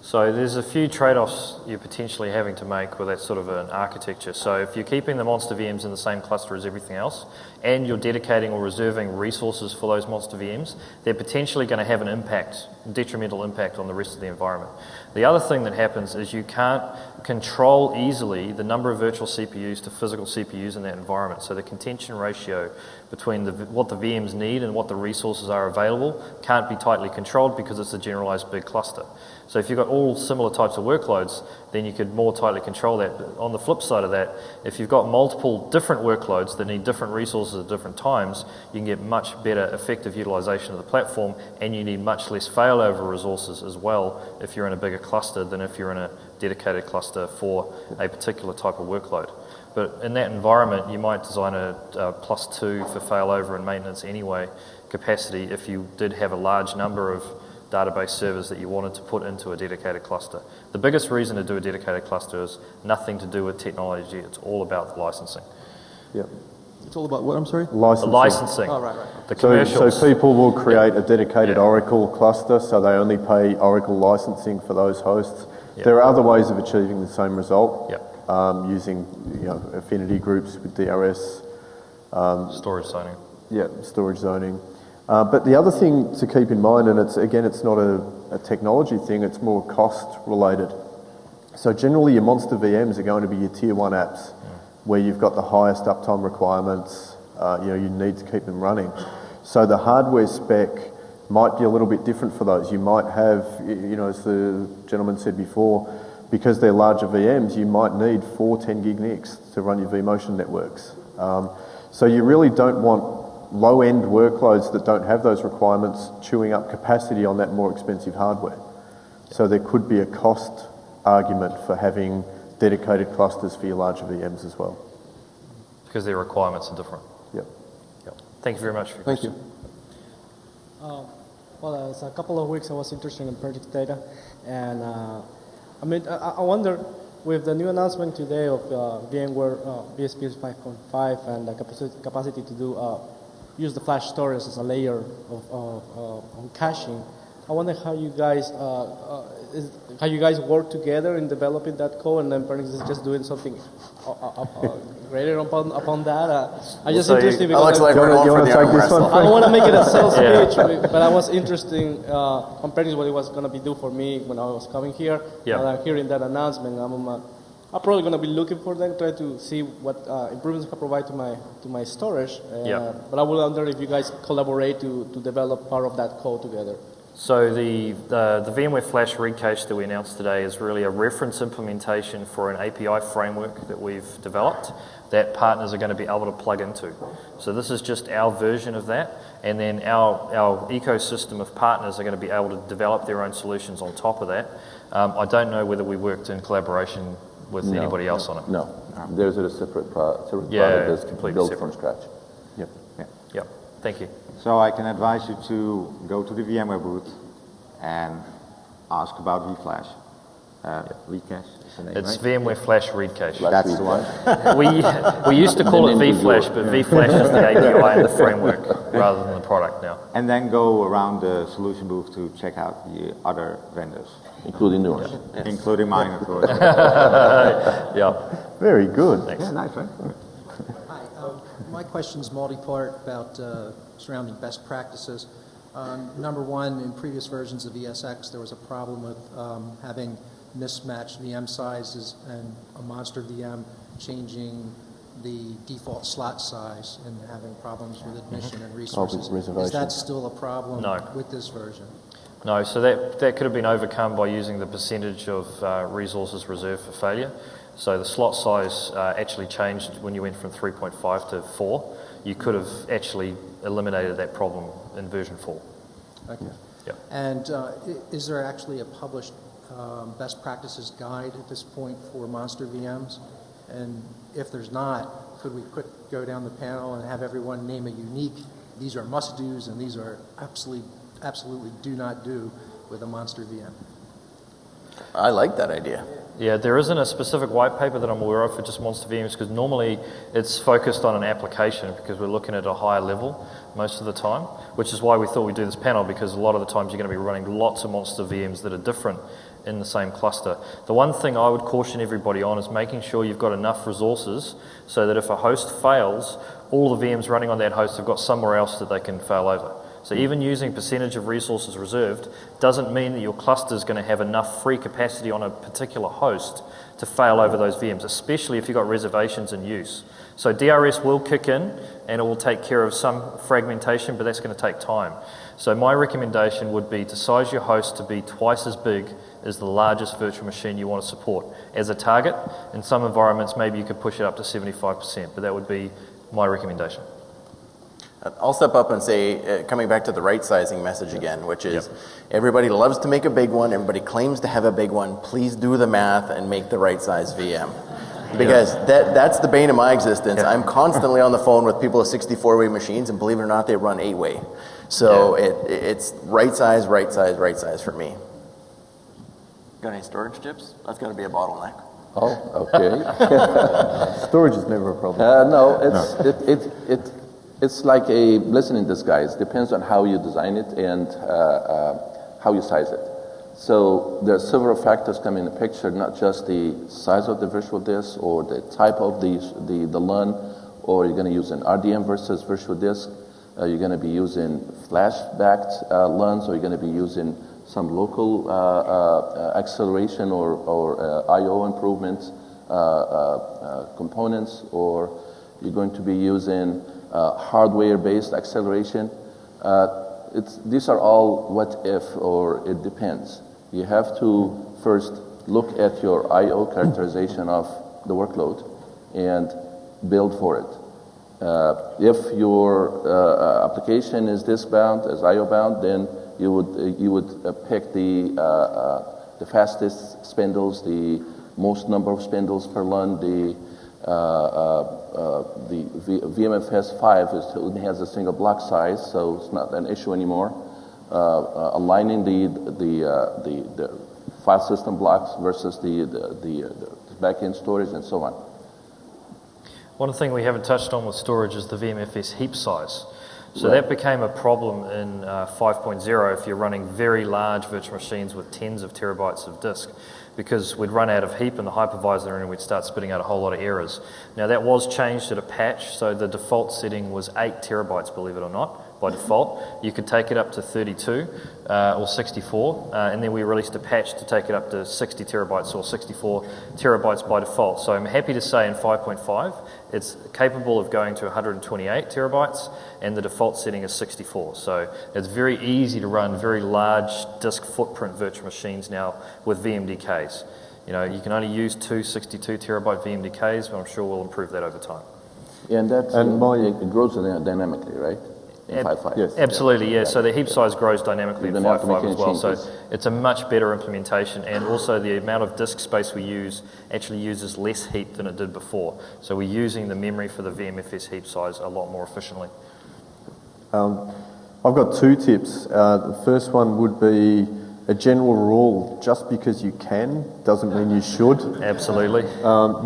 So there's a few trade-offs you're potentially having to make with that sort of an architecture. So if you're keeping the Monster VMs in the same cluster as everything else, and you're dedicating or reserving resources for those Monster VMs, they're potentially going to have an impact, detrimental impact on the rest of the environment. The other thing that happens is you can't control easily the number of virtual CPUs to physical CPUs in that environment. So the contention ratio between what the VMs need and what the resources are available can't be tightly controlled because it's a generalized big cluster. So if you've got all similar types of workloads, then you could more tightly control that. But on the flip side of that, if you've got multiple different workloads that need different resources at different times, you can get much better effective utilization of the platform, and you need much less failover resources as well if you're in a bigger cluster than if you're in a dedicated cluster for a particular type of workload. But in that environment, you might design a +2 for failover and maintenance anyway capacity if you did have a large number of database servers that you wanted to put into a dedicated cluster. The biggest reason to do a dedicated cluster is nothing to do with technology. It's all about the licensing. Yep. It's all about what, I'm sorry? Licensing. The licensing. Oh, right. The commercials. So people will create a dedicated Oracle cluster, so they only pay Oracle licensing for those hosts. There are other ways of achieving the same result, using affinity groups with DRS. Storage zoning. Yeah, storage zoning. But the other thing to keep in mind, and it's not a technology thing, it's more cost related. So generally your monster VMs are going to be your tier 1 apps, where you've got the highest uptime requirements, you need to keep them running. So the hardware spec might be a little bit different for those. You might have, as the gentleman said before, because they're larger VMs, you might need 4 10 gig NICs to run your vMotion networks. So you really don't want low-end workloads that don't have those requirements chewing up capacity on that more expensive hardware. So there could be a cost argument for having dedicated clusters for your larger VMs as well. Because their requirements are different. Yep. Thank you very much. Thank you. Well, it's a couple of weeks I was interested in project data, and I wonder, with the new announcement today of VMware VSP 5.5 and the capacity to do use the flash storage as a layer on caching, I wonder how you guys work together in developing that code, and then Pernix is just doing something greater upon that. I just interested because you want to take this one? I don't want to make it a sales pitch, but I was interested on Pernix what it was going to be do for me when I was coming here. Yeah. And I'm hearing that announcement. I'm probably going to be looking for them, try to see what improvements I can provide to my storage. But I will wonder if you guys collaborate to develop part of that code together. So the VMware Flash read cache that we announced today is really a reference implementation for an API framework that we've developed that partners are going to be able to plug into. So this is just our version of that, and then our ecosystem of partners are going to be able to develop their own solutions on top of that. I don't know whether we worked in collaboration with anybody else on it. No, there's a separate product that's completely built separate. from scratch. Yep. Thank you. So I can advise you to go to the VMware booth and ask about vFlash. Read cache is the name, It's right? VMware Flash read cache. That's the one. We used to call it vFlash, but vFlash is the API and the framework rather than the product now. And then go around the solution booth to check out the other vendors. Including yours. Yes. Including mine, of course. Very good. Thanks. Yeah, nice, right? Hi. My question is multi-part about surrounding best practices. Number one, in previous versions of ESX, there was a problem with having mismatched VM sizes and a monster VM changing the default slot size and having problems with admission and resources. Is that still a problem with this version? No, so that could have been overcome by using the percentage of resources reserved for failure. So the slot size actually changed when you went from 3.5 to 4. You could have actually eliminated that problem in version 4. Okay. Yep. And is there actually a published best practices guide at this point for monster VMs? And if there's not, could we go down the panel and have everyone name a unique, these are must-dos and these are absolutely do not do with a monster VM? I like that idea. Yeah, there isn't a specific white paper that I'm aware of for just monster VMs, because normally it's focused on an application because we're looking at a higher level most of the time, which is why we thought we'd do this panel, because a lot of the times you're going to be running lots of monster VMs that are different in the same cluster. The one thing I would caution everybody on is making sure you've got enough resources so that if a host fails, all the VMs running on that host have got somewhere else that they can fail over. So even using percentage of resources reserved doesn't mean that your cluster is going to have enough free capacity on a particular host to fail over those VMs, especially if you've got reservations in use. So DRS will kick in and it will take care of some fragmentation, but that's going to take time. So my recommendation would be to size your host to be twice as big is the largest virtual machine you want to support as a target. In some environments, maybe you could push it up to 75%, but that would be my recommendation. I'll step up and say, coming back to the right sizing message again, which is everybody loves to make a big one, everybody claims to have a big one, please do the math and make the right size VM. Because that's the bane of my existence. I'm constantly on the phone with people with 64-way machines, and believe it or not, they run 8-way. So it's right size for me. Got any storage chips? That's going to be a bottleneck. Oh, okay. Storage is never a problem. No, it's like a blessing in disguise. Depends on how you design it and how you size it. So there are several factors come in the picture, not just the size of the virtual disk or the type of the LUN, or you're going to use an RDM versus virtual disk. You're going to be using flash-backed LUNs, or you're going to be using some local acceleration or I/O improvements components, or you're going to be using hardware-based acceleration. These are all what if, or it depends. You have to first look at your I/O characterization of the workload and build for it. If your application is disk bound, as I/O bound, then you would pick the fastest spindles, the most number of spindles per LUN. The VMFS 5 only has a single block size, so it's not an issue anymore. Aligning the file system blocks versus the back-end storage and so on. One thing we haven't touched on with storage is the VMFS heap size. So that became a problem in 5.0 if you're running very large virtual machines with tens of terabytes of disk, because we'd run out of heap in the hypervisor and we'd start spitting out a whole lot of errors. Now that was changed at a patch, so the default setting was 8 terabytes, believe it or not, by default. You could take it up to 32 or 64, and then we released a patch to take it up to 60 terabytes or 64 terabytes by default. So I'm happy to say in 5.5 it's capable of going to 128 terabytes, and the default setting is 64. So it's very easy to run very large disk footprint virtual machines now with VMDKs. You know, you can only use 2 62 terabyte VMDKs, but I'm sure we'll improve that over time. And that's it grows dynamically, right? In 5.5. Yes. Absolutely, yeah. So the heap size grows dynamically in 5.5 as well. So it's a much better implementation, and also the amount of disk space we use actually uses less heap than it did before. So we're using the memory for the VMFS heap size a lot more efficiently. I've got 2 tips. The first one would be a general rule: just because you can doesn't mean you should. Absolutely.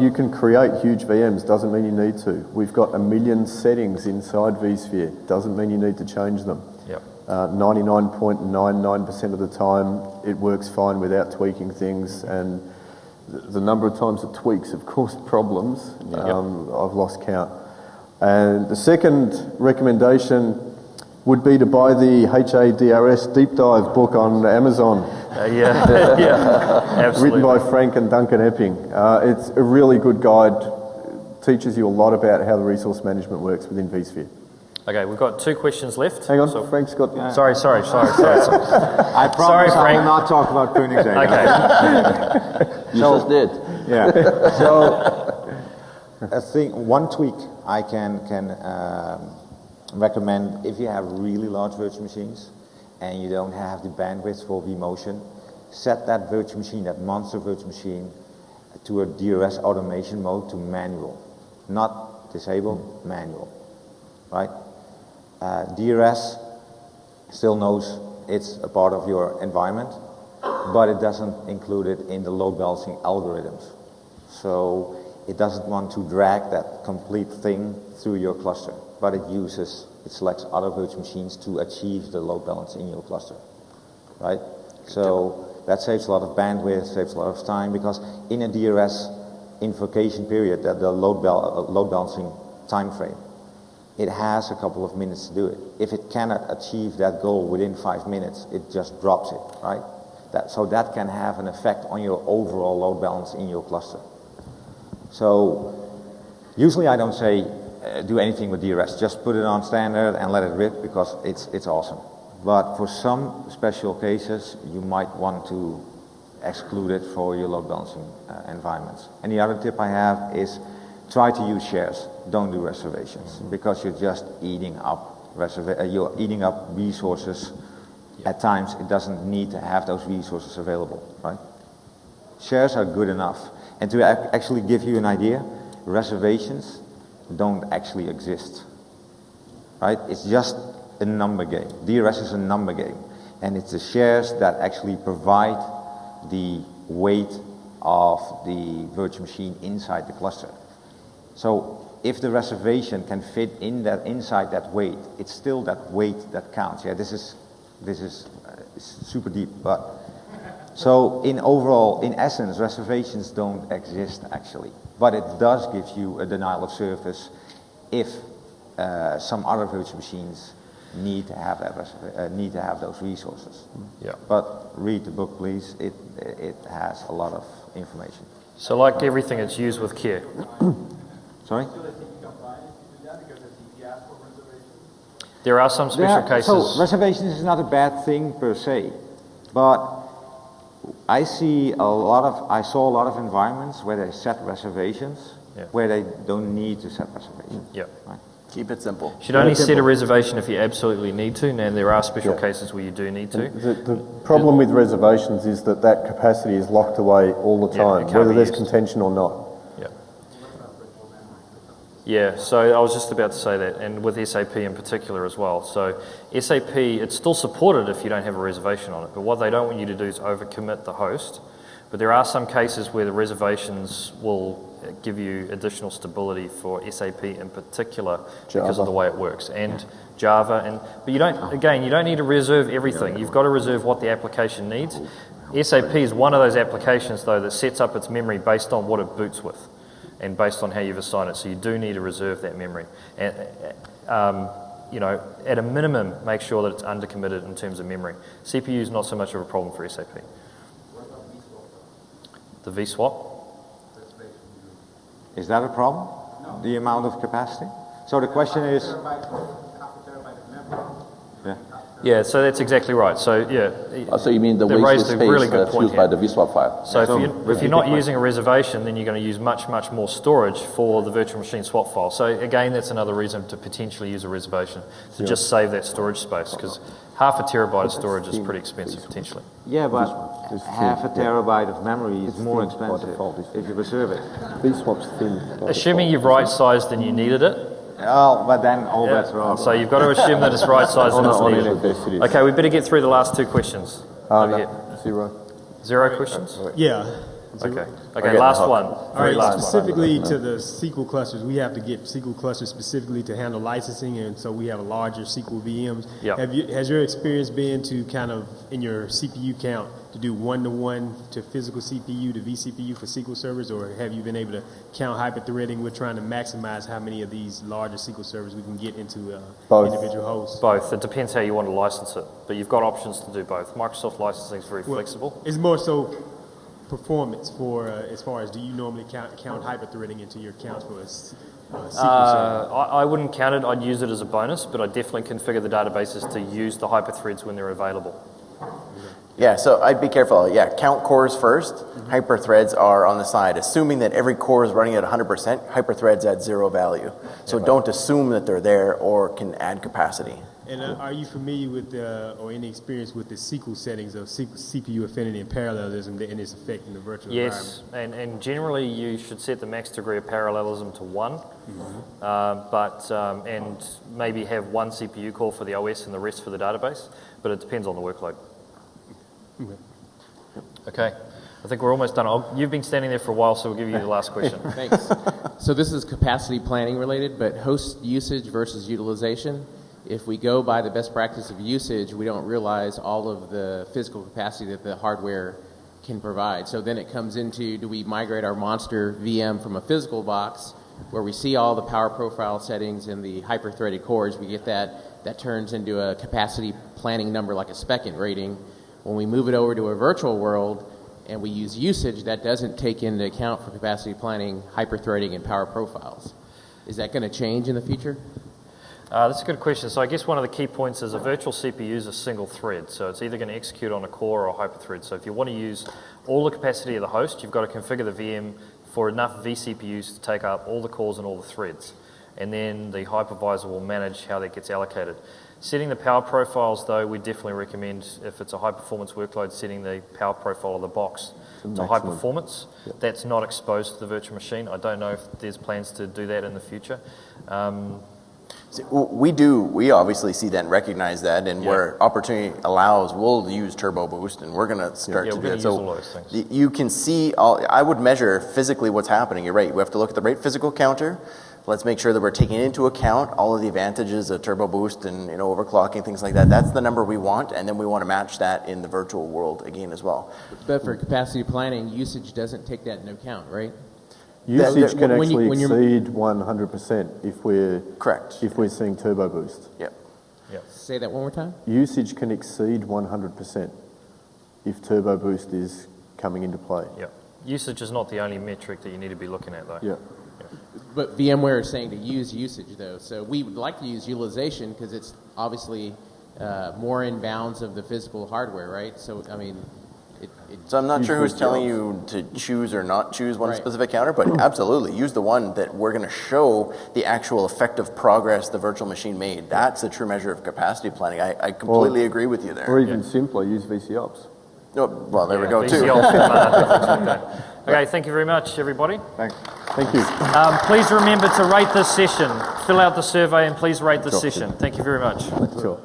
You can create huge VMs, doesn't mean you need to. We've got 1 million settings inside vSphere, doesn't mean you need to change them. Yep. 99.99% of the time it works fine without tweaking things, and the number of times it tweaks have caused problems. I've lost count. And the second recommendation would be to buy the HADRS deep dive book on Amazon. Absolutely. Written by Frank and Duncan Epping. It's a really good guide. Teaches you a lot about how the resource management works within vSphere. Okay, we've got 2 questions left. Hang on, Frank's got... Sorry. I promise I will not talk about Koenigsegg. Okay. You just did. Yeah. So, one tweak I can recommend, if you have really large virtual machines and you don't have the bandwidth for vMotion, set that virtual machine, that monster virtual machine, to a DRS automation mode to manual. Not disable, manual. Right? DRS still knows it's a part of your environment, but it doesn't include it in the load balancing algorithms. So it doesn't want to drag that complete thing through your cluster, but it selects other virtual machines to achieve the load balance in your cluster, right? So that saves a lot of bandwidth, saves a lot of time, because in a DRS invocation period, the load balancing time frame, it has a couple of minutes to do it. If it cannot achieve that goal within 5 minutes, it just drops it, right? So that can have an effect on your overall load balance in your cluster. So usually I don't say do anything with DRS, just put it on standard and let it rip, because it's awesome. But for some special cases, you might want to excluded for your load balancing environments. And the other tip I have is try to use shares. Don't do reservations, because you're just eating up resources. At times, it doesn't need to have those resources available, right? Shares are good enough. And to actually give you an idea, reservations don't actually exist, right? It's just a number game. DRS is a number game. And it's the shares that actually provide the weight of the virtual machine inside the cluster. So if the reservation can fit inside that weight, it's still that weight that counts. Yeah, this is super deep, but so in essence, reservations don't exist actually, but it does give you a denial of service if some other virtual machines need to have those resources. Yeah. But read the book, please. It has a lot of information. So like everything, it's used with care. Sorry? There are some special cases. So reservations is not a bad thing per se, but I saw a lot of environments where they set reservations where they don't need to set reservations. Yeah. Right? Keep it simple. You should only set a reservation if you absolutely need to, and there are special cases where you do need to. The problem with reservations is that capacity is locked away all the time, whether there's contention or not. Yeah, so I was just about to say that, and with SAP in particular as well. So SAP, it's still supported if you don't have a reservation on it, but what they don't want you to do is overcommit the host. But there are some cases where the reservations will give you additional stability for SAP in particular because of the way it works, and Java. But you don't need to reserve everything. You've got to reserve what the application needs. SAP is one of those applications, though, that sets up its memory based on what it boots with, and based on how you've assigned it. So you do need to reserve that memory. And, at a minimum, make sure that it's undercommitted in terms of memory. CPU is not so much of a problem for SAP. The vSwap? Is that a problem? No. The amount of capacity? So the question is... Yeah, so that's exactly right. So so you mean the wasted space really good that's point used by the vSwap file? So if you're not using a reservation, then you're going to use much more storage for the virtual machine swap file. So again, that's another reason to potentially use a reservation, to just save that storage space, because half a terabyte of storage is pretty expensive potentially. Yeah, but half a terabyte of memory is more expensive if you reserve it. vSwap's thin. Assuming you've right-sized and you needed it. Oh, but then all bets are off. So you've got to assume that it's right-sized and it's needed. Okay, we better get through the last two questions. Zero questions? Yeah. Okay, last one. All right, specifically to the SQL clusters, we have to get SQL clusters specifically to handle licensing, and so we have larger SQL VMs. Yep. Has your experience been to kind of, in your CPU count, to do one-to-one to physical CPU to vCPU for SQL servers, or have you been able to count hyper-threading? We're trying to maximize how many of these larger SQL servers we can get into individual hosts. Both. It depends how you want to license it, but you've got options to do both. Microsoft licensing is very flexible. It's more so performance for as far as, do you normally count hyper-threading into your counts for a SQL server? I wouldn't count it. I'd use it as a bonus, but I definitely configure the databases to use the hyper-threads when they're available. Yeah, so I'd be careful. Yeah, count cores first. Hyper-threads are on the side. Assuming that every core is running at 100%, hyper-threads add zero value. So don't assume that they're there or can add capacity. And are you familiar with or any experience with the SQL settings of CPU affinity and parallelism and its effect in the virtual environment? Yes, and generally you should set the max degree of parallelism to 1, and maybe have one CPU core for the OS and the rest for the database, but it depends on the workload. Okay, I think we're almost done. You've been standing there for a while, so we'll give you the last question. Thanks. So this is capacity planning related, but host usage versus utilization. If we go by the best practice of usage, we don't realize all of the physical capacity that the hardware can provide. So then it comes into, do we migrate our monster VM from a physical box where we see all the power profile settings and the hyper-threaded cores, we get that turns into a capacity planning number like a SPECint rating. When we move it over to a virtual world and we use usage, that doesn't take into account for capacity planning, hyper-threading, and power profiles. Is that going to change in the future? That's a good question. So I guess one of the key points is a virtual CPU is a single thread. So it's either going to execute on a core or a hyper-thread. So if you want to use all the capacity of the host. You've got to configure the VM for enough vCPUs to take up all the cores and all the threads. And then the hypervisor will manage how that gets allocated. Setting the power profiles, though, we definitely recommend, if it's a high-performance workload, setting the power profile of the box to high performance. Yep. That's not exposed to the virtual machine. I don't know if there's plans to do that in the future. We obviously see that and recognize that, and where opportunity allows, we'll use Turbo Boost, and we're going to start to do that. So you can see, I would measure physically what's happening. You're right. We have to look at the right physical counter. Let's make sure that we're taking into account all of the advantages of Turbo Boost and overclocking, things like that. That's the number we want, and then we want to match that in the virtual world again as well. But for capacity planning, usage doesn't take that into account, right? Usage can actually exceed 100% if we're correct. If we're seeing Turbo Boost. Yep. Say that one more time. Usage can exceed 100% if Turbo Boost is coming into play. Yeah. Usage is not the only metric that you need to be looking at, though. Yeah. But VMware is saying to use usage, though. So we would like to use utilization because it's obviously more in bounds of the physical hardware, right? So, I mean, so I'm not sure who's telling you to choose or not choose one specific counter, but absolutely use the one that we're going to show the actual effective progress the virtual machine made. That's a true measure of capacity planning. I completely agree with you there. Or even simpler, use VCOps. Oh, well, there we go, too. Okay, thank you very much, everybody. Thank you. Please remember to rate this session. Fill out the survey and please rate this session. Thank you very much. Sure.